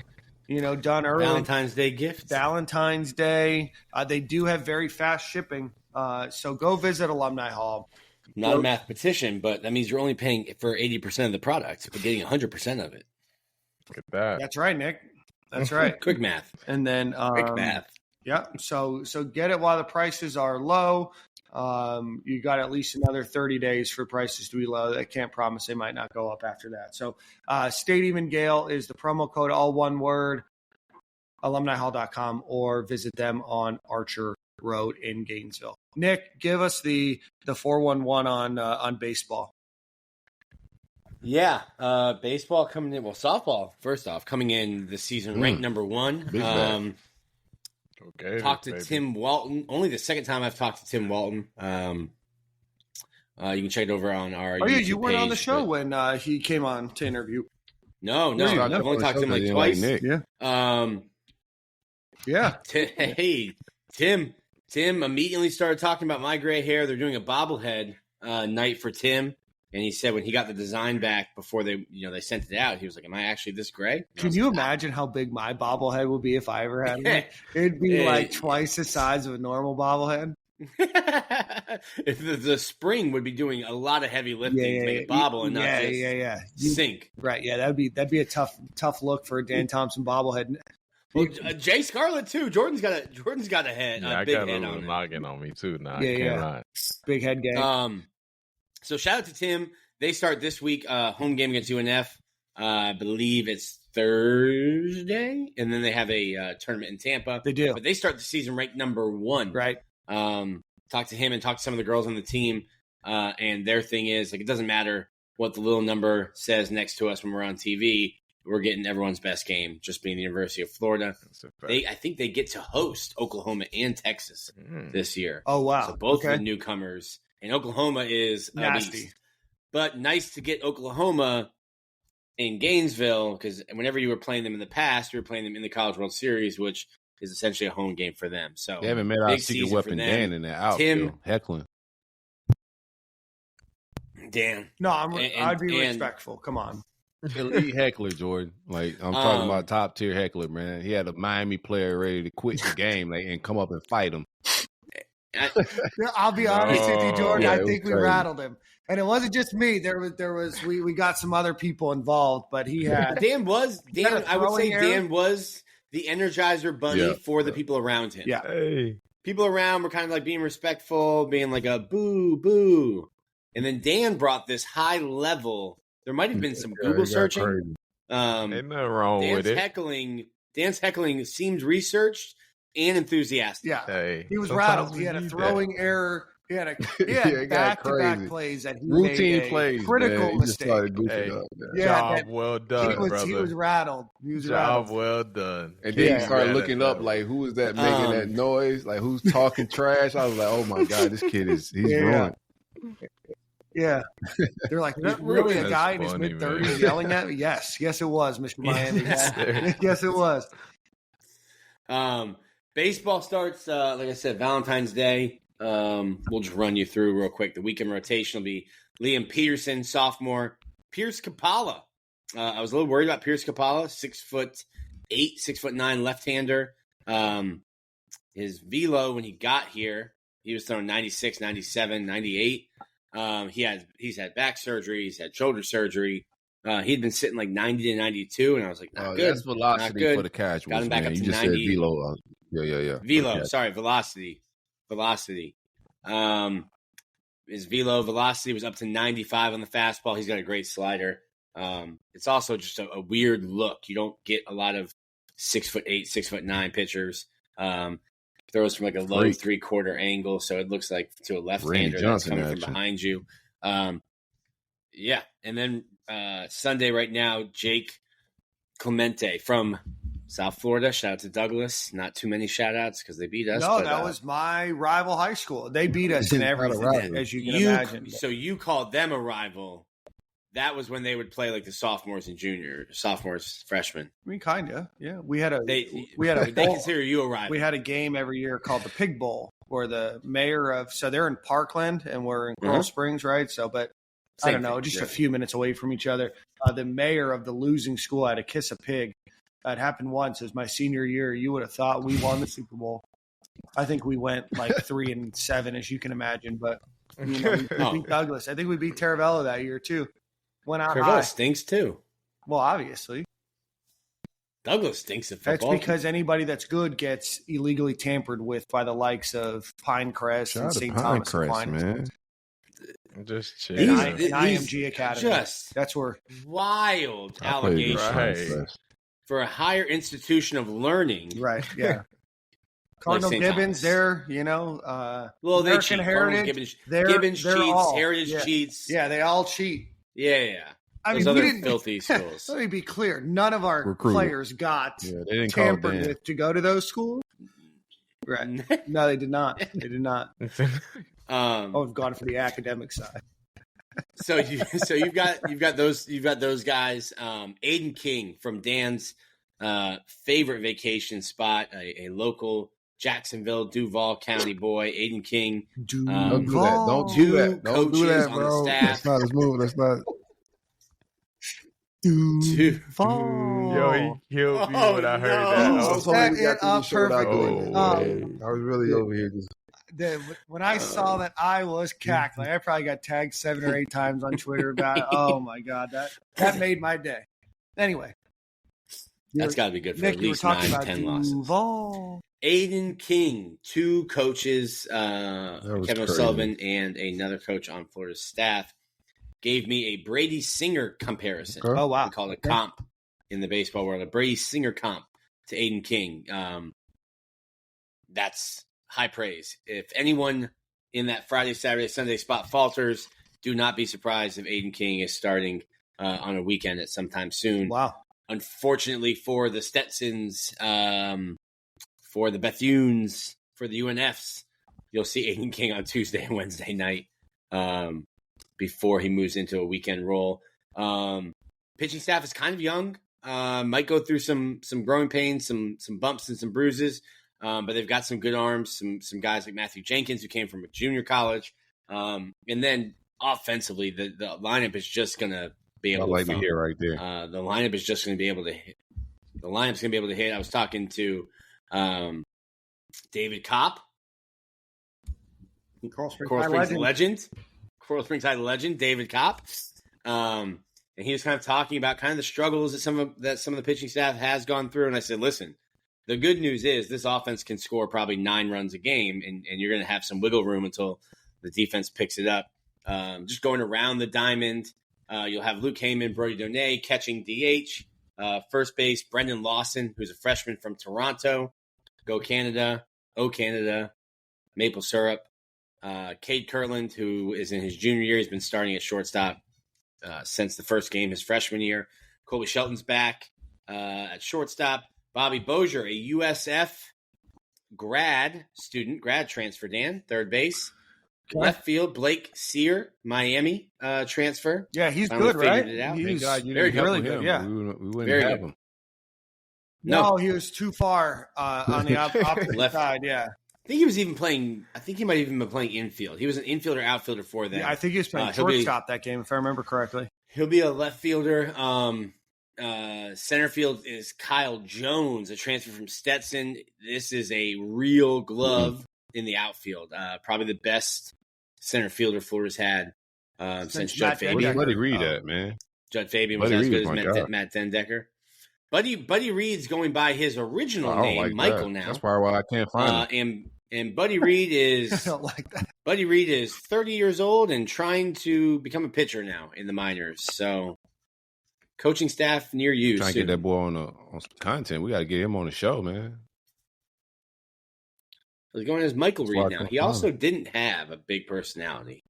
done early. Valentine's Day gift. Valentine's Day. They do have very fast shipping. So go visit Alumni Hall. Not a mathematician, but that means you're only paying for 80% of the product, but getting 100% of it. Look at that. That's right, Nick. That's right. Quick math. And then Quick math. Yeah. So get it while the prices are low. You got at least another 30 days for prices to be low. I can't promise they might not go up after that. So Stadium and Gale is the promo code, all one word, alumnihall.com, or visit them on Archer Road in Gainesville. Nick, give us the 411 on baseball. Yeah, baseball coming in. Well, softball, first off, coming in this season ranked number 1. Okay. Talked to Tim Walton. Only the second time I've talked to Tim Walton. You can check it over on our YouTube you weren't page, on the show when he came on to interview. No. I've only talked to him like twice. Yeah. Hey, Tim immediately started talking about my gray hair. They're doing a bobblehead night for Tim. And he said when he got the design back before they sent it out, he was like, "Am I actually this gray?" Can you imagine how big my bobblehead would be if I ever had one? It'd be like twice the size of a normal bobblehead. If the spring would be doing a lot of heavy lifting to make it bobble and not just sink. Right. Yeah, that'd be a tough look for a Dan Thompson bobblehead. Well, Jay Scarlett too. Jordan's got a head. Yeah, I big got a head little noggin on me too. Nah, I can't lie. Big head gang. So shout out to Tim. They start this week. Home game against UNF. I believe it's Thursday, and then they have a tournament in Tampa. They do, but they start the season ranked number 1. Right. Talk to him and talk to some of the girls on the team, and their thing is like it doesn't matter what the little number says next to us when we're on TV. We're getting everyone's best game, just being the University of Florida. I think they get to host Oklahoma and Texas this year. Oh, wow. So both of the newcomers. And Oklahoma is nasty. But nice to get Oklahoma in Gainesville, because whenever you were playing them in the past, you were playing them in the College World Series, which is essentially a home game for them. So they haven't met our secret weapon Dan in that outfield. Heckling. Dan. No, I'd be respectful. Come on. Elite heckler, Jordan. Like I'm talking about top tier heckler, man. He had a Miami player ready to quit the game and come up and fight him. I'll be honest with you, Jordan. I think we rattled him, and it wasn't just me. We got some other people involved, but he had Dan. I would say Dan was the Energizer Bunny for the people around him. Yeah, people around were kind of like being respectful, being like a boo boo, and then Dan brought this high level. There might have been some Google searching. Ain't nothing wrong with it. Dan's heckling seemed researched and enthusiastic. Yeah, he was rattled. He had a throwing error. He had back-to-back plays that he routine made plays. Critical mistake. Job well done, brother. He was rattled. Job well done. And then he started looking up like, who is that making that noise? Like, who's talking trash? I was like, oh my god, this kid he's ruined. Yeah. They're like, is that really a guy in his mid-30s yelling at me? Yes, it was, Mr. Miami. Yes, it was. Baseball starts, like I said, Valentine's Day. We'll just run you through real quick. The weekend rotation will be Liam Peterson, sophomore. Pierce Capalla. I was a little worried about Pierce Capalla, 6'8", 6'9" left-hander. His velo when he got here, he was throwing 96, 97, 98. He's had back surgery. He's had shoulder surgery. He'd been sitting like 90 to 92, and I was like, not good. That's velocity for the casuals, got him back man. up You to just 90. said velo. Yeah. Velo, sorry, velocity. His velo velocity was up to 95 on the fastball. He's got a great slider. It's also just a weird look. You don't get a lot of 6'8", 6'9" pitchers. Throws from like a low 3/4 angle, so it looks like to a left-hander that's coming from behind you. And then Sunday right now, Jake Clemente from South Florida. Shout out to Douglas. Not too many shout-outs because they beat us. No, that was my rival high school. They beat us in everything, as you can imagine. So you called them a rival. That was when they would play like the sophomores, freshmen. I mean, kind of. Yeah, they consider you a rival. We had a game every year called the Pig Bowl, where the mayor of they're in Parkland and we're in Coral Springs, right? So, but I don't know, just a few minutes away from each other. The mayor of the losing school had to kiss a pig. That happened once. It was my senior year. You would have thought we won the Super Bowl. I think we went like 3-7, as you can imagine. But we beat Douglas. I think we beat Taravella that year too. Went out high. Stinks too. Well, obviously. Douglas stinks at football. That's because anybody that's good gets illegally tampered with by the likes of Pinecrest and St. Thomas Aquinas. Man. Just chill. IMG Academy. That's where wild allegations for a higher institution of learning. Right, yeah. Cardinal like Gibbons, they're, American Heritage. Gibbons cheats, Heritage cheats. Yeah, they all cheat. Yeah. Those other filthy schools. Let me be clear. None of our players got tampered with to go to those schools. Right. No, they did not. We've gone for the academic side. So you've got those guys. Aiden King from Dan's favorite vacation spot, a local Jacksonville, Duval County boy. Aiden King. Don't do that. Don't do that. Don't do that, bro. That's not his move. That's not. Duval. Yo, he killed me when I heard that. Set it up perfectly. I was really over here just. when I saw that, I was cackling. I probably got tagged 7 or 8 times on Twitter about it. Oh my God, that made my day. Anyway, that's got to be good for Nick, at least 9-10 losses. Duval. Aiden King, 2 coaches, Kevin O'Sullivan and another coach on Florida's staff, gave me a Brady Singer comparison. Okay. Oh, wow. We call it a comp in the baseball world, a Brady Singer comp to Aiden King. That's high praise. If anyone in that Friday, Saturday, Sunday spot falters, do not be surprised if Aiden King is starting on a weekend at some time soon. Wow. Unfortunately for the Stetsons, for the Bethunes, for the UNFs, you'll see Aiden King on Tuesday and Wednesday night before he moves into a weekend role. Pitching staff is kind of young. Might go through some growing pains, some bumps and some bruises. But they've got some good arms, some guys like Matthew Jenkins who came from a junior college. And then offensively, the lineup is just going to be able to hit right there. The lineup is just going to be able to hit. The lineup's going to be able to hit. I was talking to David Kopp, Coral Springs legend, David Kopp. And he was kind of talking about kind of the struggles that some of the pitching staff has gone through. And I said, listen, the good news is this offense can score probably 9 runs a game, and you're going to have some wiggle room until the defense picks it up. Just going around the diamond, you'll have Luke Heyman, Brody Donay catching DH. First base, Brendan Lawson, who's a freshman from Toronto. Go Canada, O Canada, maple syrup. Cade Kirtland, who is in his junior year, he's been starting at shortstop since the first game his freshman year. Colby Shelton's back at shortstop. Bobby Bozier, a USF grad transfer, Dan, third base. Okay. Left field, Blake Sear, Miami transfer. Yeah, he's good, right? It out. He's very good. Really good, yeah. We wouldn't have him. No, he was too far on the opposite left side, yeah. I think he was even playing – I think he might have even been playing infield. He was an infielder, outfielder for them. Yeah, I think he was playing shortstop that game, if I remember correctly. He'll be a left fielder. Center field is Kyle Jones, a transfer from Stetson. This is a real glove in the outfield. Probably the best center fielder Florida's had since Judd Fabian. Where's Buddy Reed at, man? Judd Fabian was as good as Matt Dendecker. Buddy Reed's going by his original name, Michael, now. That's probably why I can't find him. And Buddy Reed is I don't like that. Buddy Reed is 30 years old and trying to become a pitcher now in the minors. So coaching staff near you. Trying to get that boy on some content. We got to get him on the show, man. He's going as Michael Reed now. He also didn't have a big personality.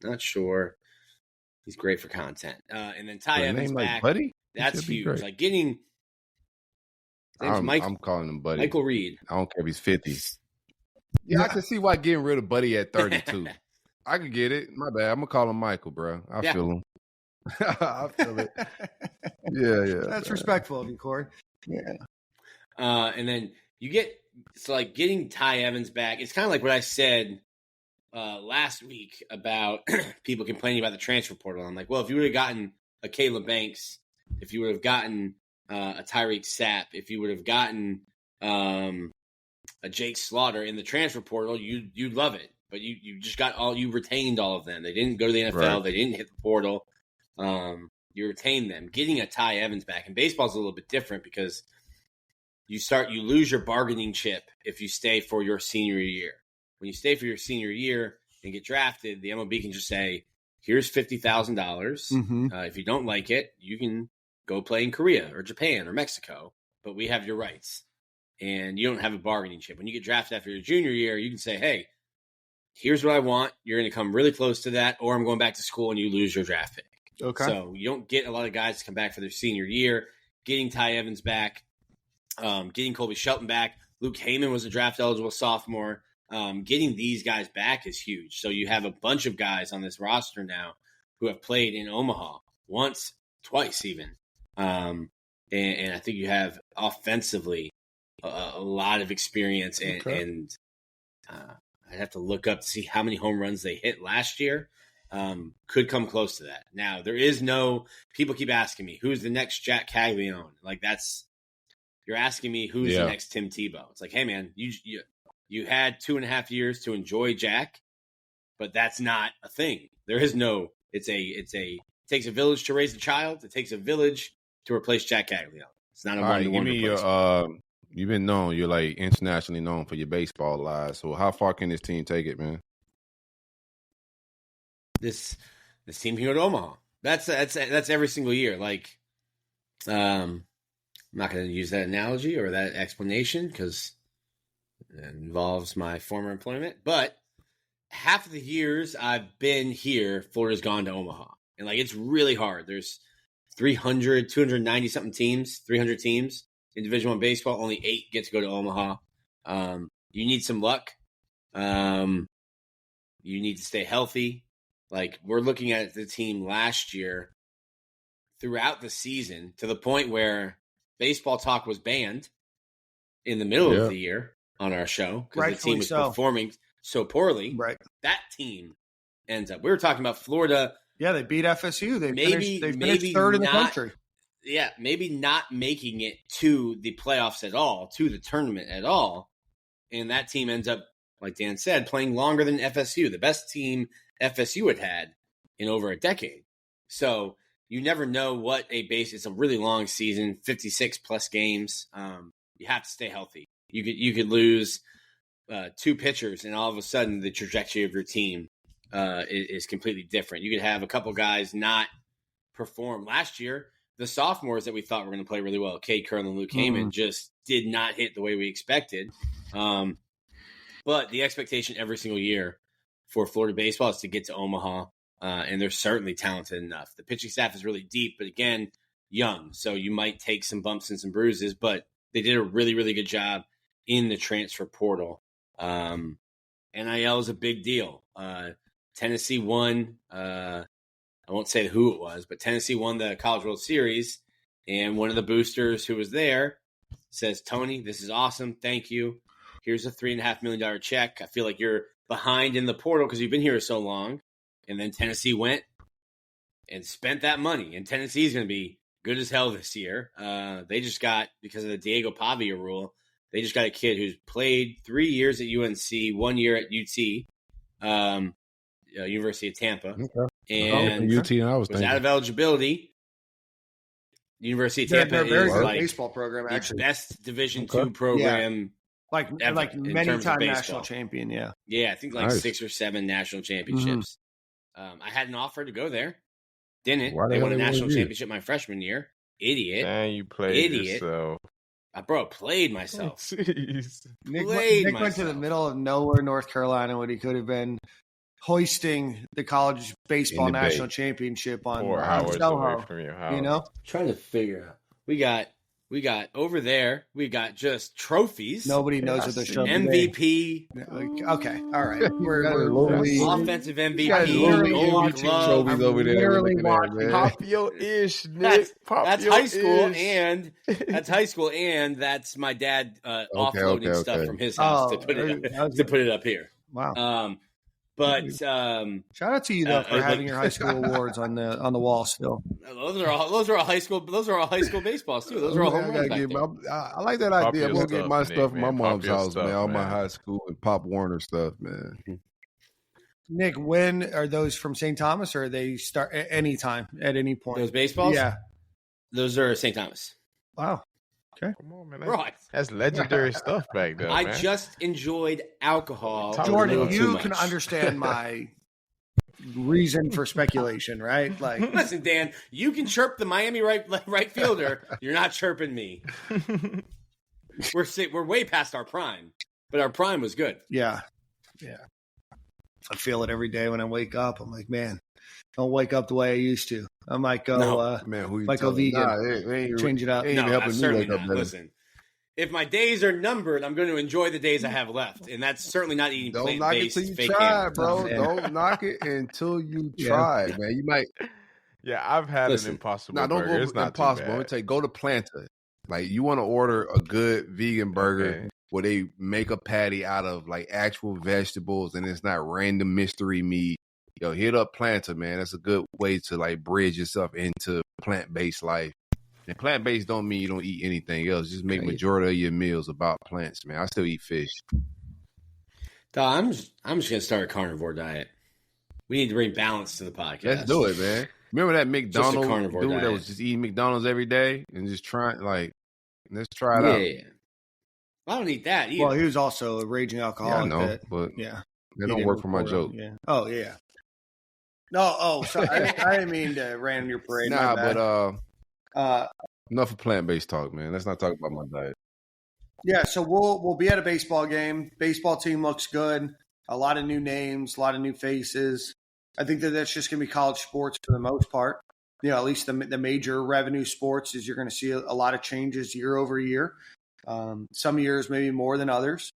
Not sure. He's great for content. And then Ty Evans back. Buddy? That's huge. Like getting. I'm calling him Buddy. Michael Reed. I don't care if he's 50. Yeah, I can see why getting rid of Buddy at 32. I could get it. My bad. I'm going to call him Michael, bro. I feel him. I feel it. Yeah. That's respectful of you, Corey. Yeah. And then you get getting Ty Evans back. It's kind of like what I said last week about people complaining about the transfer portal. I'm like, well, if you would have gotten a Caleb Banks, if you would have gotten a Tyreek Sapp, if you would have gotten a Jake Slaughter in the transfer portal, you'd love it. But you just you retained all of them. They didn't go to the NFL. Right. They didn't hit the portal. You retain them. Getting a Ty Evans back, and baseball's a little bit different because you lose your bargaining chip if you stay for your senior year. When you stay for your senior year and get drafted, the MLB can just say, here's $50,000. Mm-hmm. If you don't like it, you can go play in Korea or Japan or Mexico, but we have your rights. And you don't have a bargaining chip. When you get drafted after your junior year, you can say, hey, here's what I want. You're going to come really close to that, or I'm going back to school and you lose your draft pick. Okay. So you don't get a lot of guys to come back for their senior year. Getting Ty Evans back, getting Colby Shelton back. Luke Heyman was a draft-eligible sophomore. Getting these guys back is huge. So you have a bunch of guys on this roster now who have played in Omaha once, twice even. And I think you have offensively a lot of experience. And I'd have to look up to see how many home runs they hit last year. Could come close to that. Now, there is no – people keep asking me, who's the next Jack Caglione? Like, you're asking me who's the next Tim Tebow. It's like, hey, man, you You had 2.5 years to enjoy Jack, but that's not a thing. There is no. It takes a village to raise a child. It takes a village to replace Jack Cagliano. It's not a one-to-one replacement. You've been known. You're like internationally known for your baseball lives. So how far can this team take it, man? This team can go to Omaha. That's every single year. Like, I'm not going to use that analogy or that explanation because it involves my former employment. But half of the years I've been here, Florida's gone to Omaha. And, like, it's really hard. There's 290-something teams, 300 teams in Division I baseball. Only 8 get to go to Omaha. You need some luck. You need to stay healthy. Like, we're looking at the team last year throughout the season to the point where baseball talk was banned in the middle of the year on our show because the team was performing so poorly. Right. That team ends up. We were talking about Florida. Yeah, they beat FSU. They finished third in the country. Yeah, maybe not making it to the playoffs at all, to the tournament at all. And that team ends up, like Dan said, playing longer than FSU, the best team FSU had in over a decade. So you never know what it's a really long season, 56 plus games. You have to stay healthy. You could lose 2 pitchers and all of a sudden the trajectory of your team is completely different. You could have a couple guys not perform. Last year, the sophomores that we thought were going to play really well, Cade Curl and Luke Heyman, just did not hit the way we expected. But the expectation every single year for Florida baseball is to get to Omaha, and they're certainly talented enough. The pitching staff is really deep, but again, young. So you might take some bumps and some bruises, but they did a really, really good job in the transfer portal. NIL is a big deal. Tennessee won. I won't say who it was, but Tennessee won the College World Series, and one of the boosters who was there says, "Tony, this is awesome. Thank you. Here's a $3.5 million check. I feel like you're behind in the portal because you've been here so long." And then Tennessee went and spent that money, and Tennessee's going to be good as hell this year. They just got, because of the Diego Pavia rule, they just got a kid who's played 3 years at UNC, 1 year at UT, University of Tampa, and UT. I was out of eligibility. University of Tampa is like baseball program, actually best Division II program. Yeah. Like many time national champion, yeah. Yeah, I think like 6 or 7 national championships. I had an offer to go there. Didn't. They won a national championship my freshman year. Idiot. Man, you played yourself. I played myself. Jeez. Nick went to the middle of nowhere, North Carolina, when he could have been hoisting the college baseball national championship on Soho. You know? Trying to figure out. We got over there. We got just trophies. Nobody knows what they're showing. MVP. Okay, all right. We're offensive MVP. Gold glove. Trophies over there. Pop your ish, Nick. That's high school, and that's my dad offloading stuff from his house to put it up here. Wow. But shout out to you though for having your high school awards on the wall still. Those are all high school baseballs too. Those are all home runs. I like that idea. I'm gonna get my stuff from my mom's house, man. All my high school and Pop Warner stuff, man. Nick, when are those from St. Thomas, or are they start at any time at any point? Those baseballs? Yeah, those are St. Thomas. Wow. Okay. Come on, man. That's legendary stuff back there. I just enjoyed alcohol. Jordan, you can understand my reason for speculation, right? Like, listen, Dan, you can chirp the Miami right fielder. You're not chirping me. We're way past our prime, but our prime was good. Yeah. I feel it every day when I wake up. I'm like, man, don't wake up the way I used to. I might go, go vegan, change it up. No, certainly not. Listen, if my days are numbered, I'm going to enjoy the days I have left, and that's certainly not eating plant-based. Don't knock it until you try, bro. Don't knock it until you try, man. You might. Yeah, I've had an Impossible burger. Don't go it's not Impossible. Go to Planta. Like, you want to order a good vegan burger where they make a patty out of like actual vegetables and it's not random mystery meat. Yo, hit up Planta, man. That's a good way to like bridge yourself into plant-based life. And plant-based don't mean you don't eat anything else. Just make majority of your meals about plants, man. I still eat fish. I'm just gonna start a carnivore diet. We need to bring balance to the podcast. Let's do it, man. Remember that McDonald's dude diet. that was just eating McDonald's every day and just trying, let's try it out. Yeah. I don't eat that either. Well, he was also a raging alcoholic. Yeah, I know, but that don't work for my joke. Yeah. Oh, yeah. No, sorry. I didn't mean to ran your parade. Nah, but enough of plant-based talk, man. Let's not talk about my diet. Yeah, so we'll be at a baseball game. Baseball team looks good. A lot of new names, a lot of new faces. I think that's just going to be college sports for the most part. At least the major revenue sports is you're going to see a lot of changes year over year. Some years maybe more than others.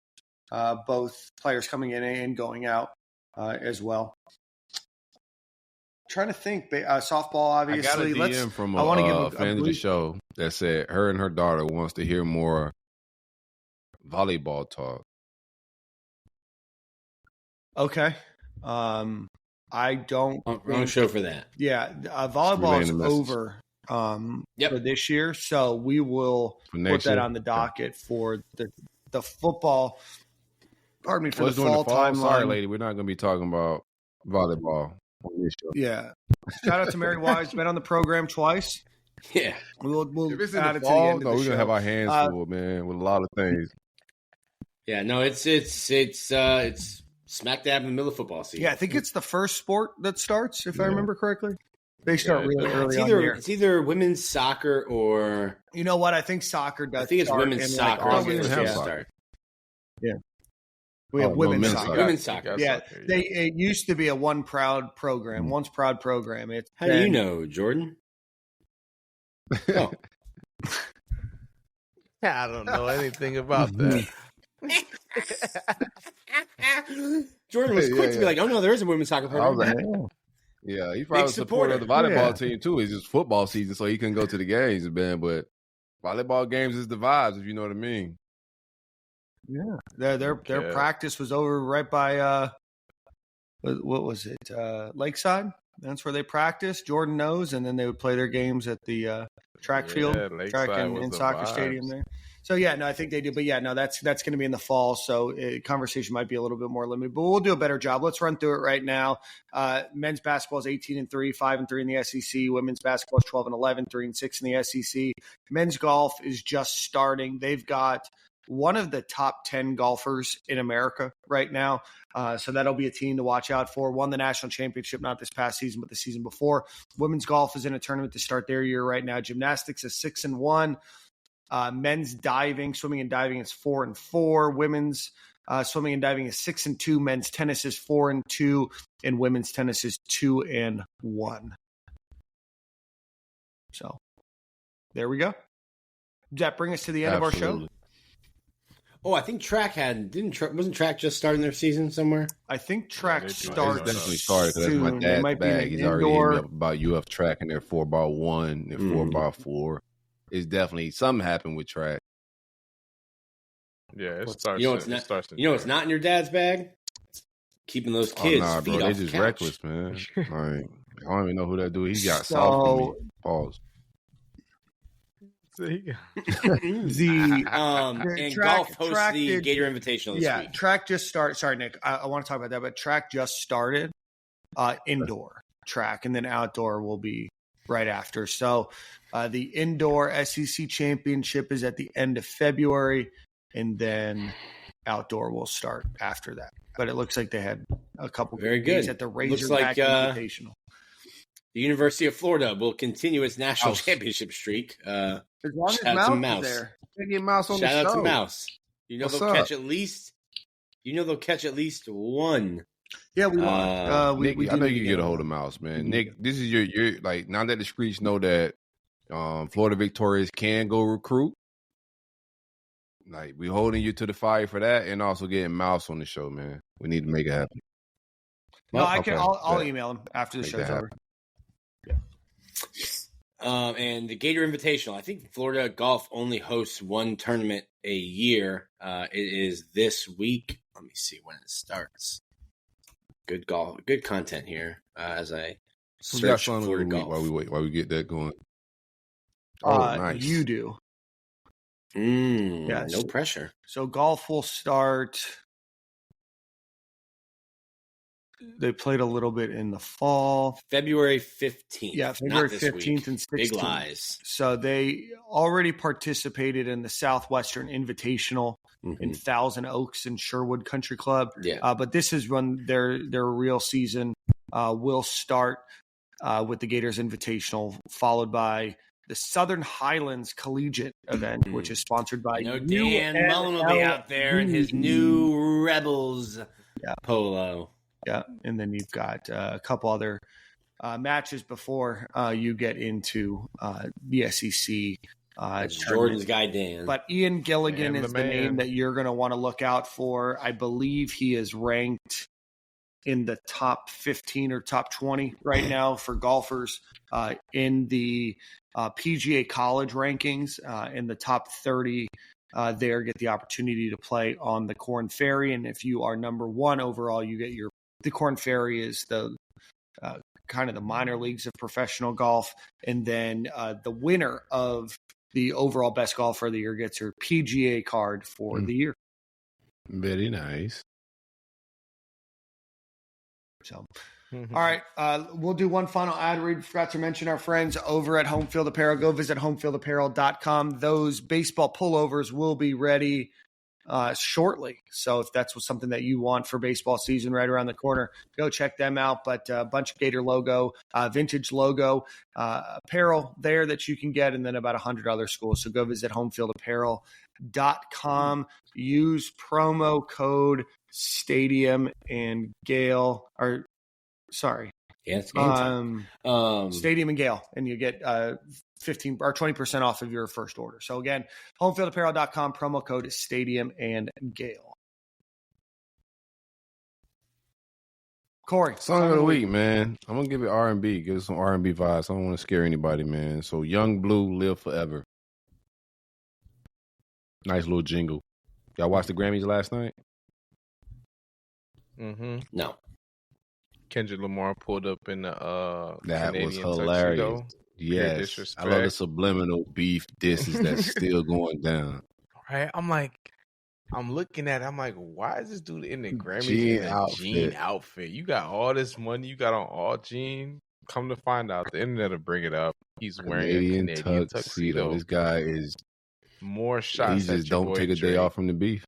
Both players coming in and going out as well. Trying to think, softball obviously. I got a DM from a fan of the show that said her and her daughter wants to hear more volleyball talk. Okay. I don't. Wrong show for that. Yeah, volleyball is over for this year, so we will put that on the docket for the football. Pardon me, for the fall timeline. Sorry, lady, we're not going to be talking about volleyball on this show. Yeah. Shout out to Mary Wise, been on the program twice. Yeah, we'll if it's add in it the fall, to the end of the we're show. gonna have our hands full, man, with a lot of things. Yeah, no, it's smack dab in the middle of football season. Yeah, I think it's the first sport that starts, if I remember correctly. They start really early on here. It's either women's soccer or... You know what? I think soccer does. I think it's women's soccer. We have start. Yeah. We have women's soccer. Women's soccer. Yeah. It used to be a once proud program. How do you know, Jordan? Oh. I don't know anything about that. Jordan was quick to be like, "Oh no, there is a women's soccer program." I was like, yeah, he probably supported the volleyball team too. It's just football season, so he couldn't go to the games, man. But volleyball games is the vibes, if you know what I mean. Yeah, their practice was over right by what was it? Lakeside. That's where they practiced. Jordan knows, and then they would play their games at the track field, track and soccer stadium there. So yeah, no, I think they do, but yeah, no, that's going to be in the fall. So conversation might be a little bit more limited, but we'll do a better job. Let's run through it right now. Men's basketball is 18-3, 5-3 in the SEC. Women's basketball is 12-11, 3-6 in the SEC. Men's golf is just starting. They've got one of the top 10 golfers in America right now. So that'll be a team to watch out for. Won the national championship, not this past season, but the season before. Women's golf is in a tournament to start their year right now. Gymnastics is 6-1. Men's diving, swimming and diving is 4-4. Women's swimming and diving is 6-2. Men's tennis is 4-2. And women's tennis is 2-1. So there we go. Does that bring us to the end of our show? Oh, I think track wasn't track just starting their season somewhere? I think track starts. It's definitely started because that's my dad's bag. He's already hit me up about UF track and their 4x1, their 4x4. It's definitely something happened with track. Yeah, it starts. It's not in your dad's bag. Keeping those kids. Oh, nah, bro, they're just reckless, man. Like, I don't even know who that dude. He got soft for me. Pause. And golf hosts the Gator Invitational this week. Track just started. Sorry, Nick. I want to talk about that, but track just started. Indoor track, and then outdoor will be right after. So the indoor SEC championship is at the end of February, and then outdoor will start after that. But it looks like they had a couple very days good at the Razorback Invitational. The University of Florida will continue its national championship streak. As long as Mouse is there. Get Mouse on the show. Shout out to Mouse. They'll catch at least. They'll catch at least one. Yeah, we want. Nick, I know you can get a hold of Mouse, man. Nick, this is your like now that the streets know that Florida Victorious can go recruit. Like we holding you to the fire for that, and also getting Mouse on the show, man. We need to make it happen. No, I can. I'll email him after the show's over. And the Gator Invitational, I think Florida Golf only hosts one tournament a year. It is this week. Let me see when it starts. Good content here as I search Florida Golf. While we get that going. Nice. You do. No pressure. So golf will start They played a little bit in the fall. February 15th. Yeah, February 15th and 16th. Big lies. So they already participated in the Southwestern Invitational in Thousand Oaks and Sherwood Country Club. Yeah. But this is when their real season will start with the Gators Invitational, followed by the Southern Highlands Collegiate event, which is sponsored by Dan Mullen will be out there in his new Rebels polo. Yeah, and then you've got a couple other matches before you get into the SEC. Jordan's guy Dan. But Ian Gilligan is the name that you're going to want to look out for. I believe he is ranked in the top 15 or top 20 right now for golfers in the PGA College rankings. In the top 30 there get the opportunity to play on the Korn Ferry. And if you are number one overall, you get the Korn Ferry is the kind of the minor leagues of professional golf. And then the winner of the overall best golfer of the year gets her PGA card for the year. Very nice. So, all right, we'll do one final ad read. Forgot to mention our friends over at Home Field Apparel. Go visit homefieldapparel.com. Those baseball pullovers will be ready shortly. So if that's something that you want for baseball season right around the corner, go check them out. But a bunch of Gator logo, vintage logo apparel there that you can get, and then about 100 other schools. So go visit homefieldapparel.com. Use promo code Stadium and Gale, or sorry, Stadium and Gale, and you get 15 or 20% off of your first order. So again, homefieldapparel.com, promo code is Stadium and Gale. Corey, song of the week, man. I'm gonna give it R&B. Give it some R&B vibes. I don't want to scare anybody, man. So Young Blue, Live Forever. Nice little jingle. Y'all watched the Grammys last night? No. Kendrick Lamar pulled up in the that Canadian was hilarious. tuxedo. Yes, I love the subliminal beef disses that's still going down. Right, I'm looking at it, I'm like, why is this dude in the Grammys jean in a jean outfit? You got all this money, you got on all jean. Come to find out, the internet will bring it up. He's wearing a Canadian tuxedo. This guy is more shots. He just don't take a day off from the beef.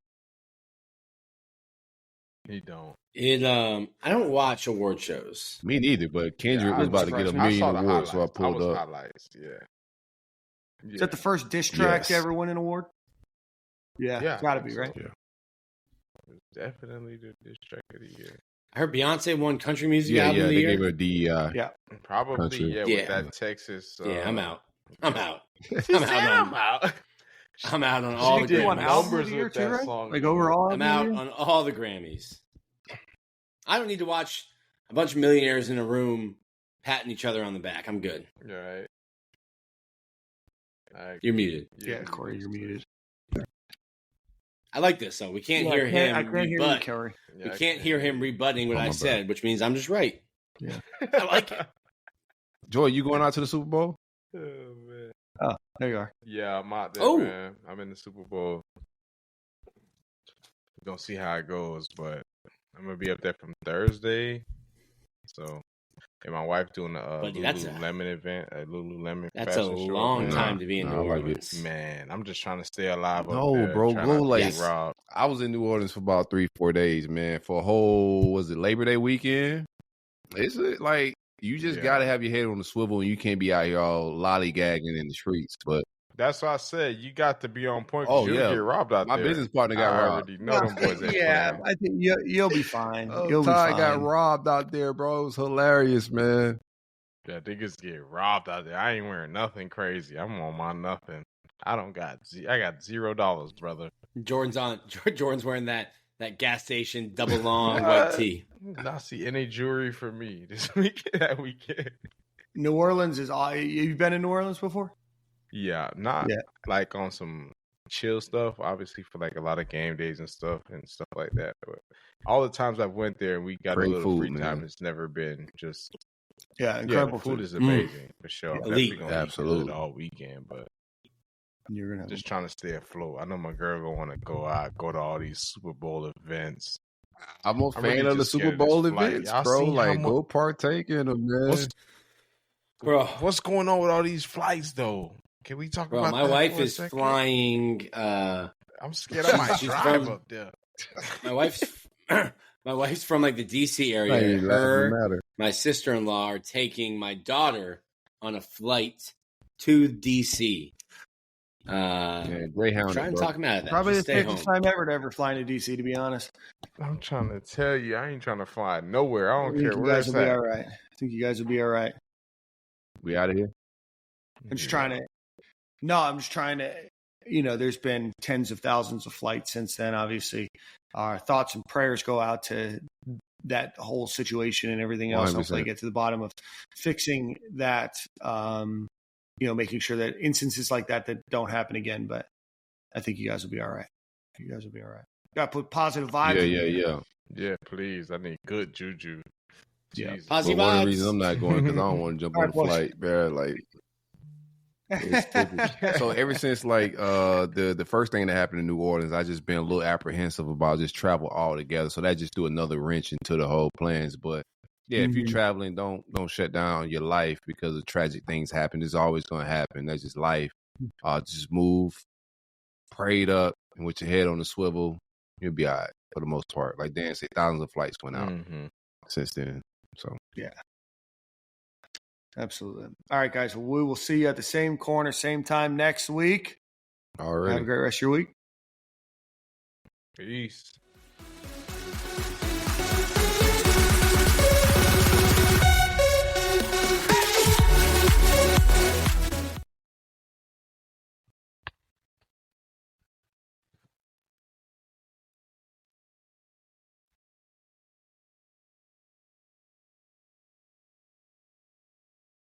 He don't. I don't watch award shows. Me neither, but Kendrick was about to get a million awards, so I pulled up. Highlights, yeah. Is that the first diss track to ever win an award? Yeah, gotta be, right? Yeah. Definitely the diss track of the year. I heard Beyonce won Country Music Album of the Year. They gave her DEI. Yeah. Probably, with that Texas. I'm out. I'm out. I'm out on all the Grammys. Numbers with that song. Like overall, I'm out on all the Grammys. I don't need to watch a bunch of millionaires in a room patting each other on the back. I'm good. All right. You're muted. Yeah, Corey, you're muted. I like this, though. We can't hear him rebut. Corey. We can't hear him rebutting what I said, which means I'm just right. Yeah. I like it. Joy, you going out to the Super Bowl? Oh, man. Oh, there you are. Yeah, I'm out there, man. I'm in the Super Bowl. We're going to see how it goes, but I'm going to be up there from Thursday. So, and my wife doing a Lululemon event, a Lululemon That's a long time to be in New Orleans. Man, I'm just trying to stay alive No, up there. bro, go like robbed. I was in New Orleans for about 3-4 days, man. For a whole, was it Labor Day weekend? It's like you just got to have your head on the swivel, and you can't be out here all lollygagging in the streets. But that's why I said you got to be on point. Oh, you'll get robbed out there. My business partner got robbed. I already know them boys. I think you'll be fine. You'll be Ty fine. got robbed out there, bro. It was hilarious, man. Yeah, niggas get robbed out there. I ain't wearing nothing crazy. I'm on my nothing. I got $0, brother. Jordan's wearing that gas station double long white tee. Not see any jewelry for me this weekend. That weekend. New Orleans is all. You've been in New Orleans before? Yeah, like on some chill stuff. Obviously, for like a lot of game days and stuff like that. But all the times I've went there and we got great a little free food, time, man. it's never been just. Incredible the food is amazing for sure. Elite. Absolutely, all weekend, but you're gonna just trying to stay afloat. I know my girl gonna want to go out, go to all these Super Bowl events. I'm a fan really of the just Super scared of this Bowl flight. events, Y'all bro. seen how Like, go partake in them, man. What's going on with all these flights, though? Can we talk about my that wife for a is second? flying. I'm scared I might drive up there. My wife's from like the DC area. My sister-in-law are taking my daughter on a flight to DC. Greyhound. Try and talk him out of that. Probably Just the stay safest home. time ever to ever fly into DC, to be honest. I'm trying to tell you, I ain't trying to fly nowhere. I don't care you where guys it's will be at. all right. I think you guys will be all right. We out of here? I'm just trying to, there's been tens of thousands of flights since then. Obviously, our thoughts and prayers go out to that whole situation and everything else. 100%. Hopefully get to the bottom of fixing that, making sure that instances like that don't happen again. But I think you guys will be all right. You guys will be all right. Got to put positive vibes in there. Yeah, please. I need good juju. Yeah. Jesus. Positive One of vibes. the reasons I'm not going because I don't want to jump on the flight, man. Like, so ever since the first thing that happened in New Orleans, I just been a little apprehensive about just travel altogether. So that just do another wrench into the whole plans. But yeah, if you're traveling, don't shut down your life because of tragic things happen. It's always going to happen. That's just life. Just move, prayed up, and with your head on the swivel, you'll be all right for the most part. Like Dan said, thousands of flights went out since then. So yeah. Absolutely. All right, guys. Well, we will see you at the same corner, same time next week. all right. Have a great rest of your week. Peace.